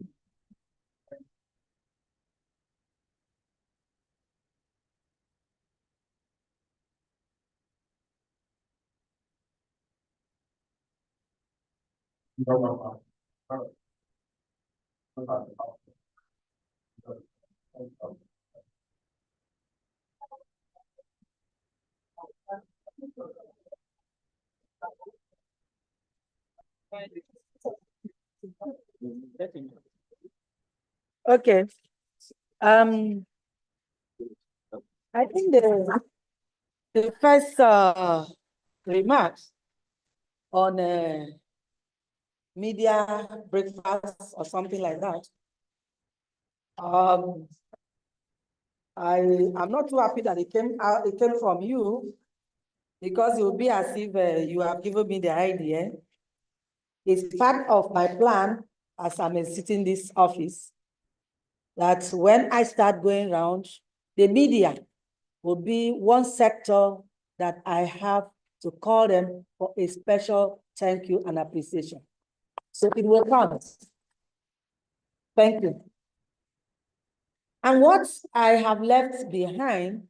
Okay. I think the first remarks on media breakfast or something like that. I'm not too happy that it came from you, because it will be as if you have given me the idea. It's part of my plan as I'm sitting in this office, that when I start going around, the media will be one sector that I have to call them for a special thank you and appreciation. So it will count. Thank you. And what I have left behind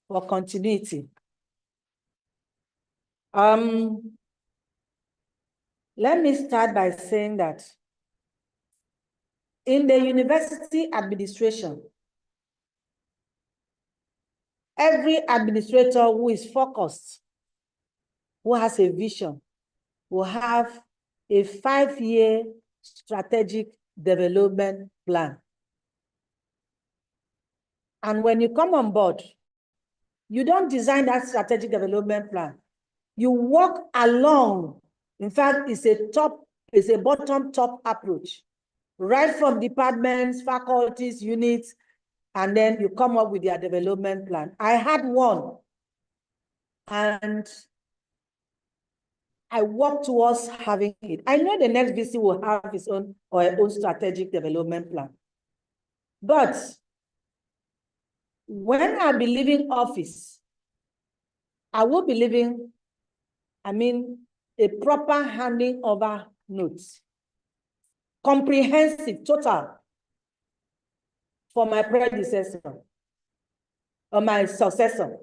for continuity. Let me start by saying that in the university administration, every administrator who is focused, who has a vision, will have a 5-year strategic development plan. And when you come on board, you don't design that strategic development plan. You walk along. In fact, it's a bottom-top approach, right from departments, faculties, units, and then you come up with their development plan. I had one, and I work towards having it. I know the next VC will have its own or her own strategic development plan. But when I be leaving office, I will be leaving, a proper handing over notes. Comprehensive, total, for my predecessor or my successor.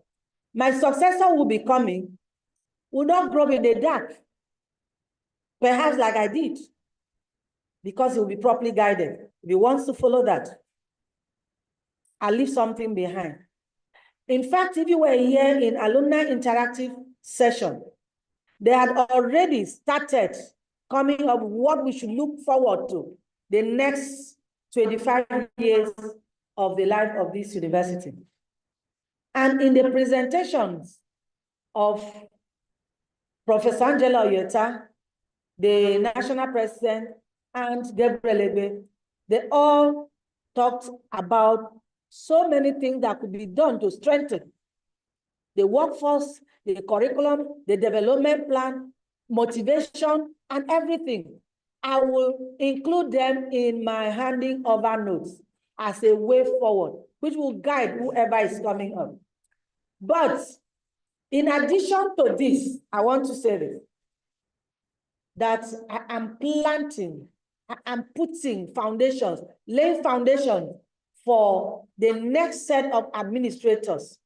My successor will be coming, will not grow in the dark, perhaps like I did, because he will be properly guided. If he wants to follow that, I'll leave something behind. In fact, if you were here in alumni interactive session, they had already started coming up with what we should look forward to the next 25 years of the life of this university. And in the presentations of Professor Angela Oyeta, the national president, and Gabriel Ebe, they all talked about so many things that could be done to strengthen the workforce, the curriculum, the development plan, motivation, and everything. I will include them in my handing over notes as a way forward, which will guide whoever is coming up. But in addition to this, I want to say this, that I am planting, I am putting foundations, laying foundations for the next set of administrators.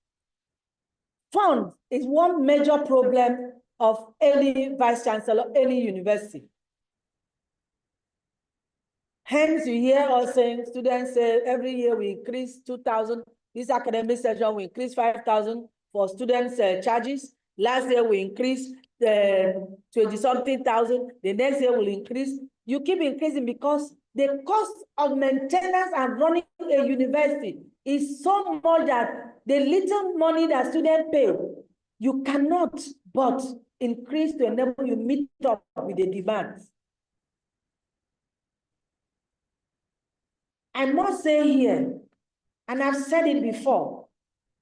Funds is one major problem of any vice chancellor, any university. Hence, you hear us saying, students say every year we increase 2,000. This academic session we increase 5,000 for students' charges. Last year we increased 20-something thousand. The next year will increase. You keep increasing because the cost of maintenance and running a university is so much that the little money that students pay, you cannot but increase to enable you meet up with the demands. I must say here, and I've said it before,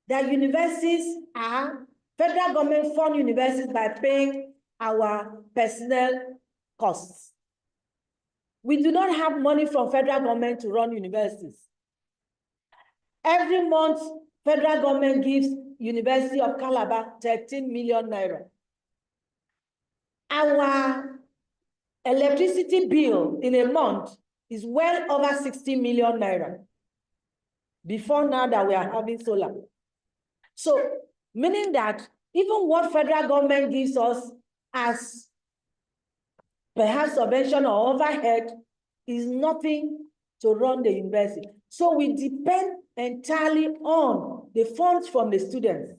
that universities are, federal government fund universities by paying our personnel costs. We do not have money from federal government to run universities. Every month, federal government gives University of Calabar 13 million naira. Our electricity bill in a month is well over 60 million naira. Before now that we are having solar. So, meaning that even what federal government gives us as perhaps subvention or overhead is nothing to run the university. So we depend entirely on the funds from the students.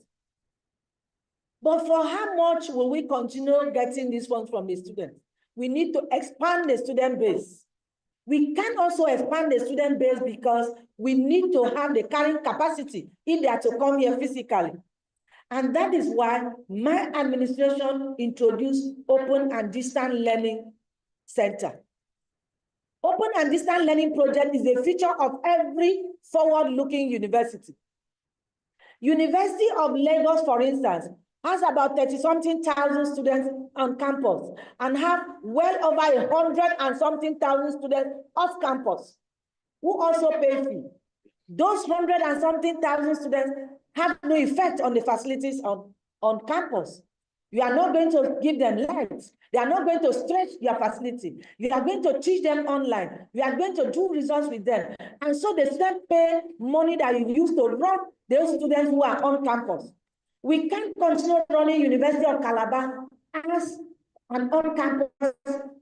But for how much will we continue getting these funds from the students? We need to expand the student base. We can also expand the student base because we need to have the carrying capacity if they are to come here physically. And that is why my administration introduced Open and Distant Learning Center. Open and Distant Learning Project is a feature of every forward-looking university. University of Lagos, for instance, has about 30-something thousand students on campus and have well over 100-and-something thousand students off campus who also pay fee. Those 100-and-something thousand students have no effect on the facilities on campus. You are not going to give them lights. They are not going to stretch your facility. You are going to teach them online. You are going to do results with them. And so the students pay money that you use to run those students who are on campus. We can't continue running University of Calabar as an on-campus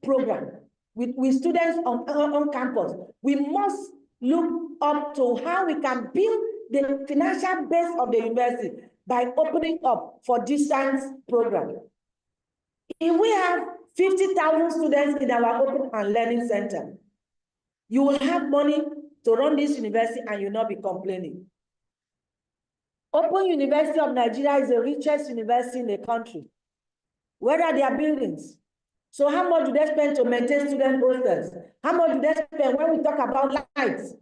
program with students on campus. We must look up to how we can build the financial base of the university by opening up for distance program. If we have 50,000 students in our Open and Learning Center, you will have money to run this university and you'll not be complaining. Open University of Nigeria is the richest university in the country. Where are their buildings? So how much do they spend to maintain student hostels? How much do they spend when we talk about lights?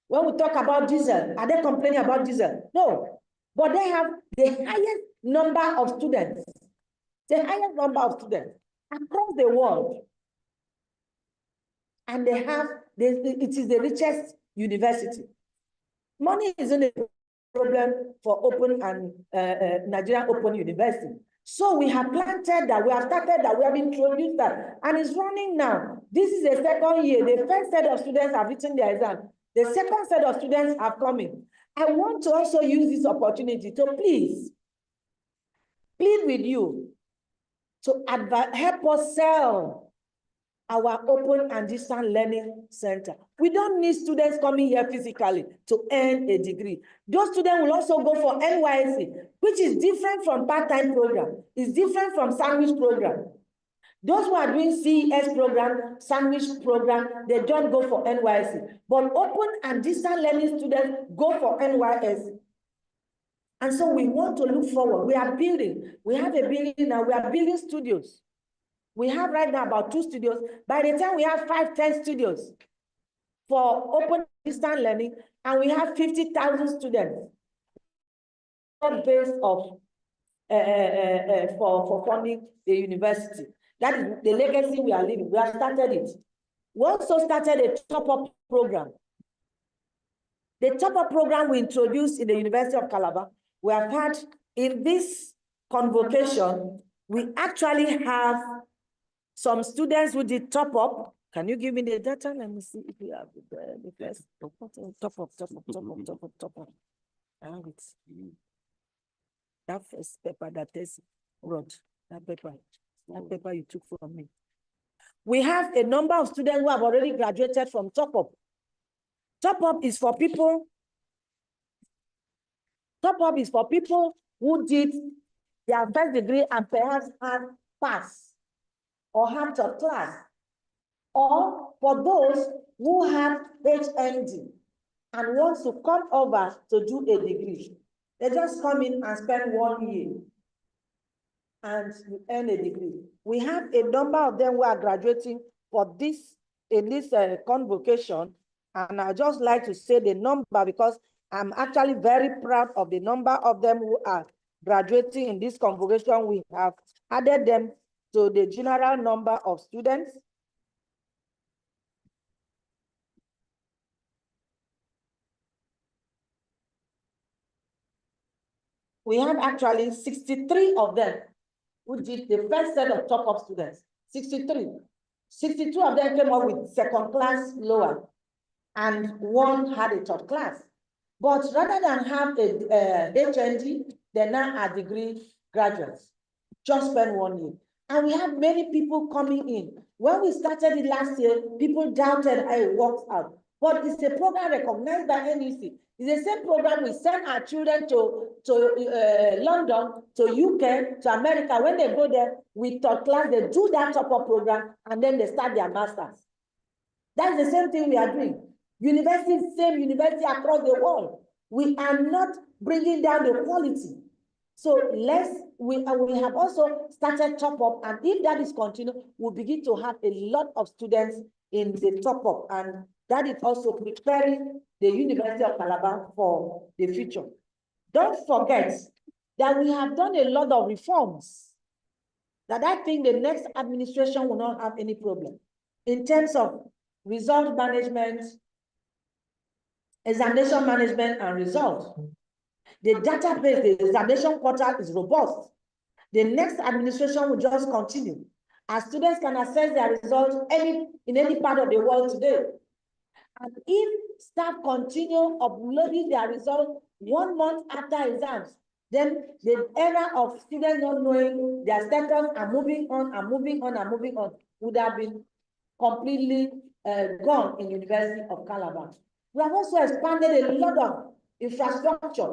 When we talk about diesel, are they complaining about diesel? No. But they have the highest number of students. The highest number of students across the world. And they have, it is the richest university. Money isn't a problem for Open and Nigerian Open University. So we have planted that, we have started that, we have introduced that, and it's running now. This is the second year. The first set of students have written their exam. The second set of students are coming. I want to also use this opportunity to plead with you to help us sell our Open and Distance Learning Center. We don't need students coming here physically to earn a degree. Those students will also go for NYSC, which is different from part-time program. It's different from sandwich program. Those who are doing CES program, sandwich program, they don't go for NYSC. But Open and Distance Learning students go for NYSC. And so we want to look forward. We are building. We have a building now. We are building studios. We have right now about 2 studios. By the time we have 5-10 studios for Open Distance Learning, and we have 50,000 students based of for funding the university. That is the legacy we are living. We have started it. We also started a top-up program. The top-up program we introduced in the University of Calabar, we have had in this convocation, we actually have some students who did top-up. Can you give me the data? Let me see if you have the first top-up. I have it. That first paper that is wrote, that paper you took from me. We have a number of students who have already graduated from top-up. Top-up is for people who did their first degree and perhaps had passed or had top class, or for those who have HND and want to come over to do a degree. They just come in and spend 1 year and you earn a degree. We have a number of them who are graduating for this in this convocation, and I just like to say the number because I'm actually very proud of the number of them who are graduating in this convocation. We have added them to the general number of students. We have actually 63 of them who did the first set of top-up students. 63. 62 of them came up with second class lower, and 1 had a third class. But rather than have a HND, they now are degree graduates. Just spend 1 year. And we have many people coming in. When we started it last year, people doubted how it works out. But it's a program recognized by NEC. It's the same program we send our children to London, to UK, to America. When they go there, we third class, they do that top-up program, and then they start their masters. That's the same thing we are doing. University, same university across the world. We are not bringing down the quality. So we have also started top-up, and if that is continued, we'll begin to have a lot of students in the top-up, and that is also preparing the University of Calabar for the future. Don't forget that we have done a lot of reforms that I think the next administration will not have any problem in terms of result management, examination management, and results. The database, the examination portal is robust. The next administration will just continue. As students can access their results in any part of the world today. And if staff continue uploading their results 1 month after exams, then the era of students not knowing their status and moving on would have been completely gone in University of Calabar. We have also expanded a lot of infrastructure,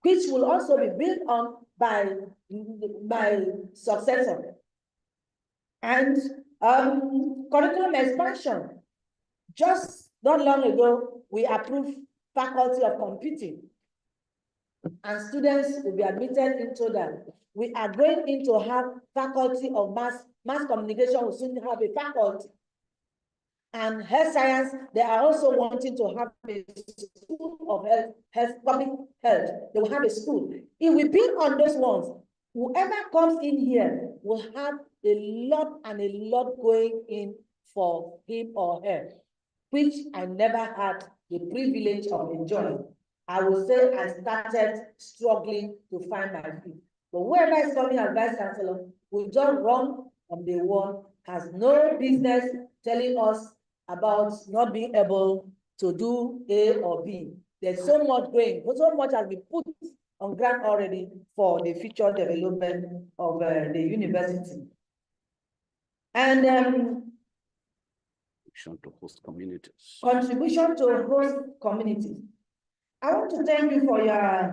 which will also be built on by successor. And curriculum expansion. Just not long ago, we approved Faculty of Computing, and students will be admitted into that. We are going into have Faculty of Mass Communication. Will soon have a faculty. And health science, they are also wanting to have a school of public health. They will have a school. If we build on those ones, whoever comes in here will have a lot going in for him or her, which I never had the privilege of enjoying. I will say I started struggling to find my feet. But whoever is coming as Vice Chancellor will just run from day one, has no business telling us about not being able to do A or B. There's so much going, so much has been put on ground already for the future development of the university. And contribution to host communities. Contribution to host communities. I want to thank you for your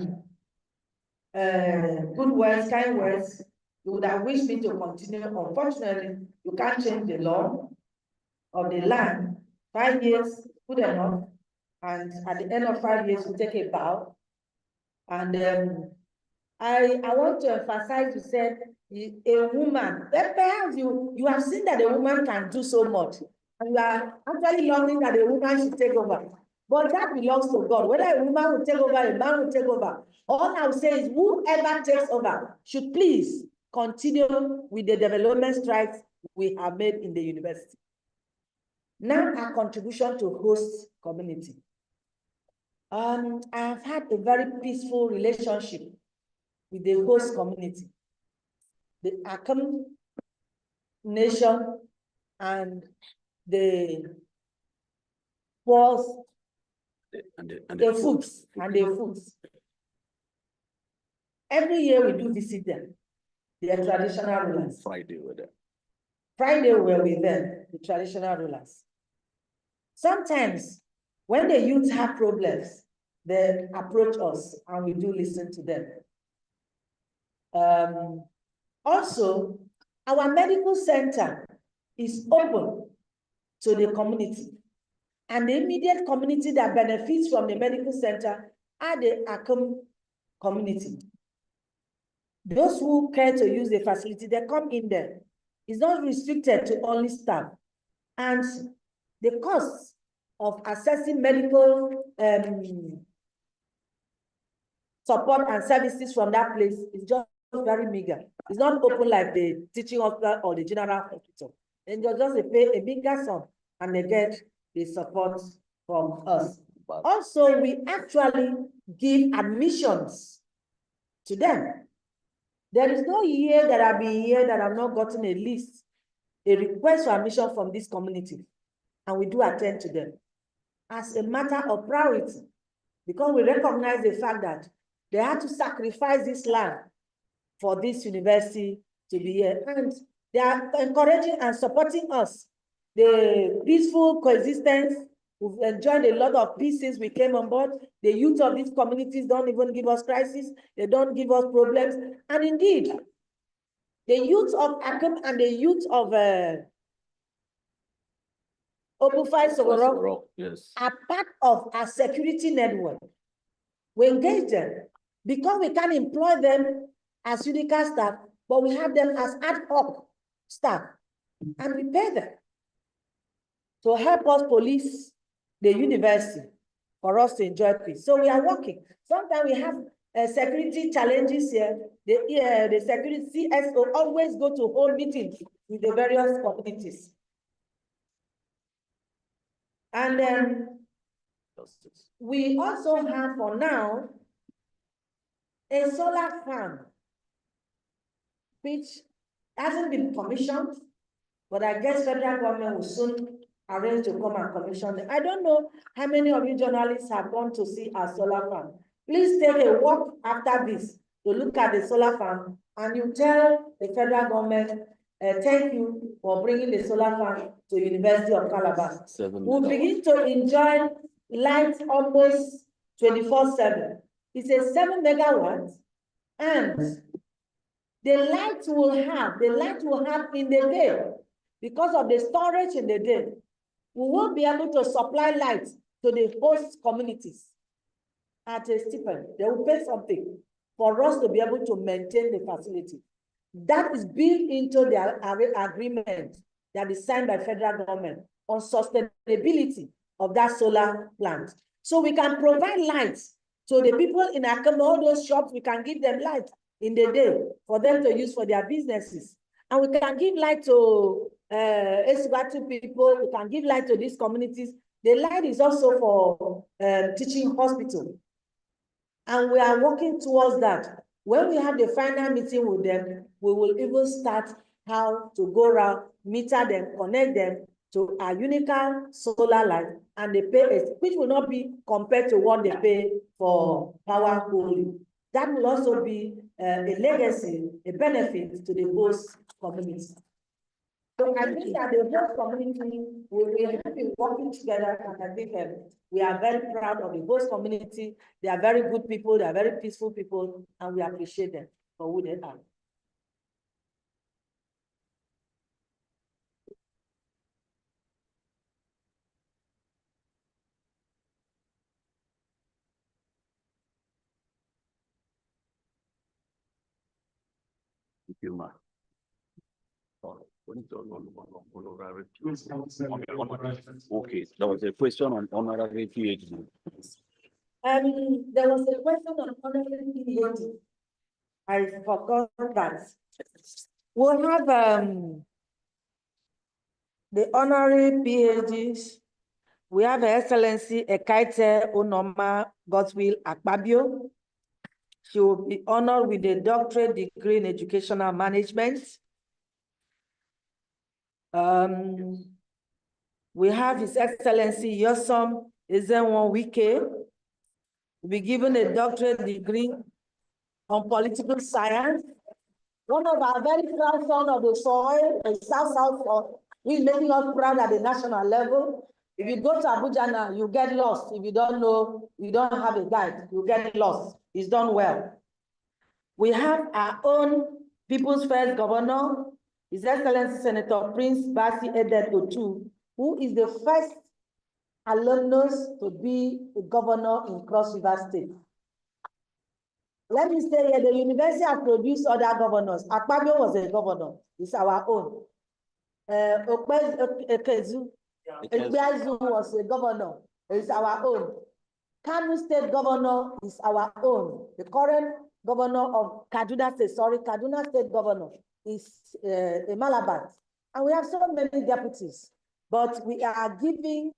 good words, kind words. You would have wished me to continue. Unfortunately, you can't change the law of the land. 5 years, good enough. And at the end of 5 years, we take a bow. And I want to emphasize, you said, a woman, perhaps you have seen that a woman can do so much. And you are actually longing that a woman should take over. But that belongs to God. Whether a woman will take over, a man will take over. All I will say is whoever takes over should please continue with the development strides we have made in the university. Now, our contribution to host community. I have had a very peaceful relationship with the host community, the Akan nation and the Foods. Every year we do visit them, their traditional rulers. Friday we're there. Friday we're with them, the traditional rulers. Sometimes when the youth have problems, they approach us and we do listen to them. Also, our medical center is open to the community. And the immediate community that benefits from the medical center are the Akum community. Those who care to use the facility, they come in there. It's not restricted to only staff. And the cost of accessing medical support and services from that place is just very meager. It's not open like the teaching hospital or the general hospital. And you just pay a bigger sum and they get the support from us. Also, we actually give admissions to them. There is no year that I've been here that I've not gotten a list, a request for admission from this community. And we do attend to them as a matter of priority, because we recognize the fact that they had to sacrifice this land for this university to be here. And they are encouraging and supporting us. The peaceful coexistence, we've enjoyed a lot of peace since we came on board. The youth of these communities don't even give us crisis. They don't give us problems. And indeed, the youth of Akum and the youth of Obufai Sogoro are part of our security network. We engage them because we can employ them as Unical staff, but we have them as ad hoc staff, and we pay them to help us police the university for us to enjoy peace. So we are working. Sometimes we have security challenges here. The security CSO always go to hold meetings with the various communities. And then we also have for now a solar farm, which hasn't been commissioned, but I guess federal government will soon arrange to come and commission it. I don't know how many of you journalists have gone to see our solar farm. Please take a walk after this to look at the solar farm, and you tell the federal government, thank you for bringing the solar farm to University of Calabar. We'll begin to enjoy light almost 24/7. It's a 7 megawatts, and the light will have in the day, because of the storage in the day, we will be able to supply light to the host communities at a stipend. They will pay something for us to be able to maintain the facility. That is built into the agreement that is signed by federal government on sustainability of that solar plant. So we can provide light to the people in Akum, all those shops, we can give them light in the day for them to use for their businesses. And we can give light to Eswati people, we can give light to these communities. The light is also for teaching hospital. And we are working towards that. When we have the final meeting with them, we will even start how to go around, meter them, connect them to a Unical solar line, and they pay it, which will not be compared to what they pay for power only. That will also be a legacy, a benefit to the host community. So I think that the whole community we have been working together, and I think we are very proud of the host community. They are very good people, they are very peaceful people, and we appreciate them for who they are. Thank you, ma. Okay, there was a question on honorary PhD. There was a question on honorary PhD. I forgot that. We'll have the honorary PhDs. We have Her Excellency Ekaite Onoma Godswill Akpabio. She will be honored with a doctorate degree in educational management. We have His Excellency Yosom Ezenwo Wike, will be given a doctorate degree on political science. One of our very proud sons of the soil, the South, who is making us proud at the national level. If you go to Abuja now, you get lost. If you don't know, you don't have a guide, you get lost. It's done well. We have our own People's First Governor, His Excellency Senator Prince Basi Edet Otu, who is the first alumnus to be a governor in Cross River State. Let me say here, the university has produced other governors. Akpabio was a governor, it's our own. Ekpezu was a governor, it's our own. Kano State Governor is our own. The current governor of Kaduna State Governor is a Malabat. And we have so many deputies, but we are giving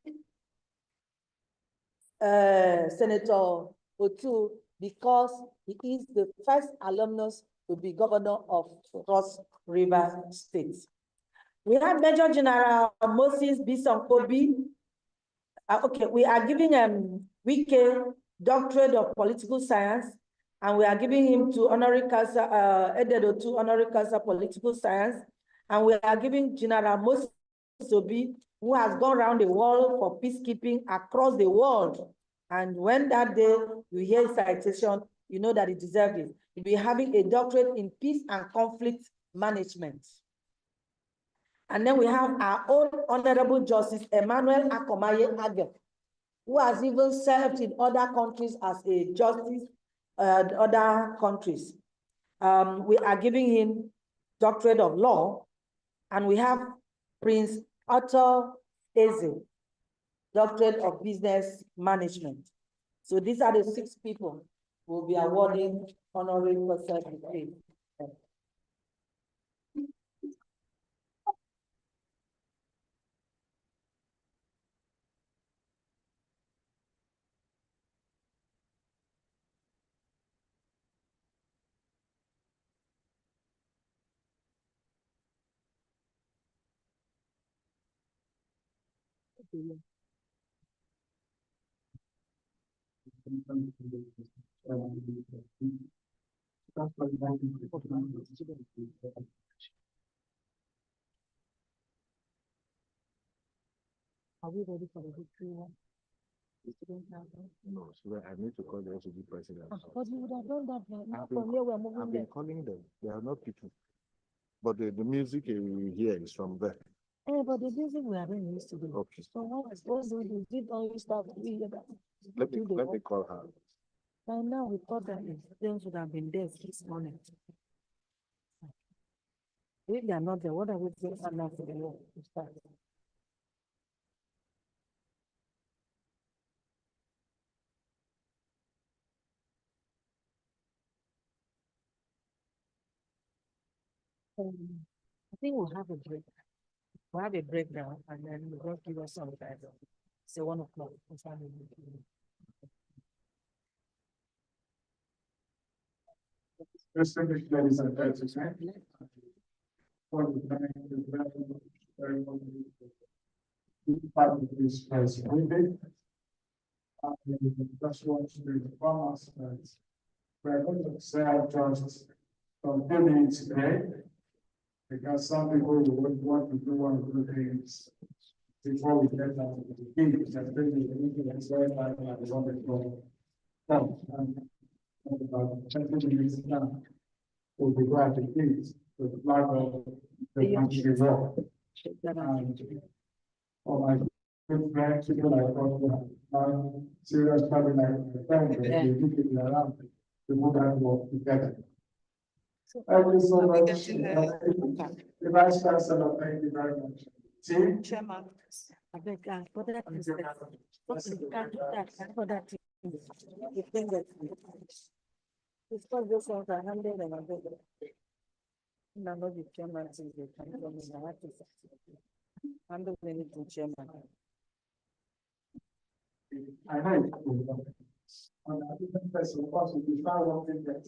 Senator Otu because he is the first alumnus to be governor of Cross River State. We have Major General Moses Bison Obi. Okay, we are giving Wike doctorate of political science, and we are giving him to honorary causa, Ededo to honorary causa political science, and we are giving General Moses Obi, who has gone around the world for peacekeeping across the world. And when that day you hear his citation, you know that he deserves it. He'll be having a doctorate in peace and conflict management. And then we have our own Honorable Justice Emmanuel Akomaye Age, who has even served in other countries as a justice, other countries. We are giving him doctorate of law, and we have Prince Otto Eze, doctorate of business management. So these are the 6 people who will be awarding honorary person degree. Are we ready for the victory one? No, so I need to call the SOG president. But you would have done that now. From here, we're moving. I've been calling them. They are not picking. But the music you hear is from there. But the music we are doing used to do. Okay. So what do we do? Did only start to hear that? Let me call her. By now, we thought that the things would have been there this morning. If they are not there, what are we doing now for the work to start? I think we'll have a break. We'll have a break now, and then we'll just give us some time. Say 1 o'clock. Distinguished ladies and gentlemen, for the very part of this press briefing. I just want to inform us that we're going to observe just some few minutes today, because some people would want to do one of the things before we get down to the things that really the meeting is very like the one that go down. And about 20 minutes now, we'll be glad to please with the flag of the country rock. And for my good friends, people like God, serious family like my friends, we need people around to move that work together. Thank you so much. The Vice Chancellor, thank you very much. Team? Chairman, I beg, for that instance, can't do that, for that. You think that it's not just what I handle and I do it. And I'm not the chairman, since they come from me, I have to handle anything, chairman. I know it's cool. On a different person, of course, if you start working that,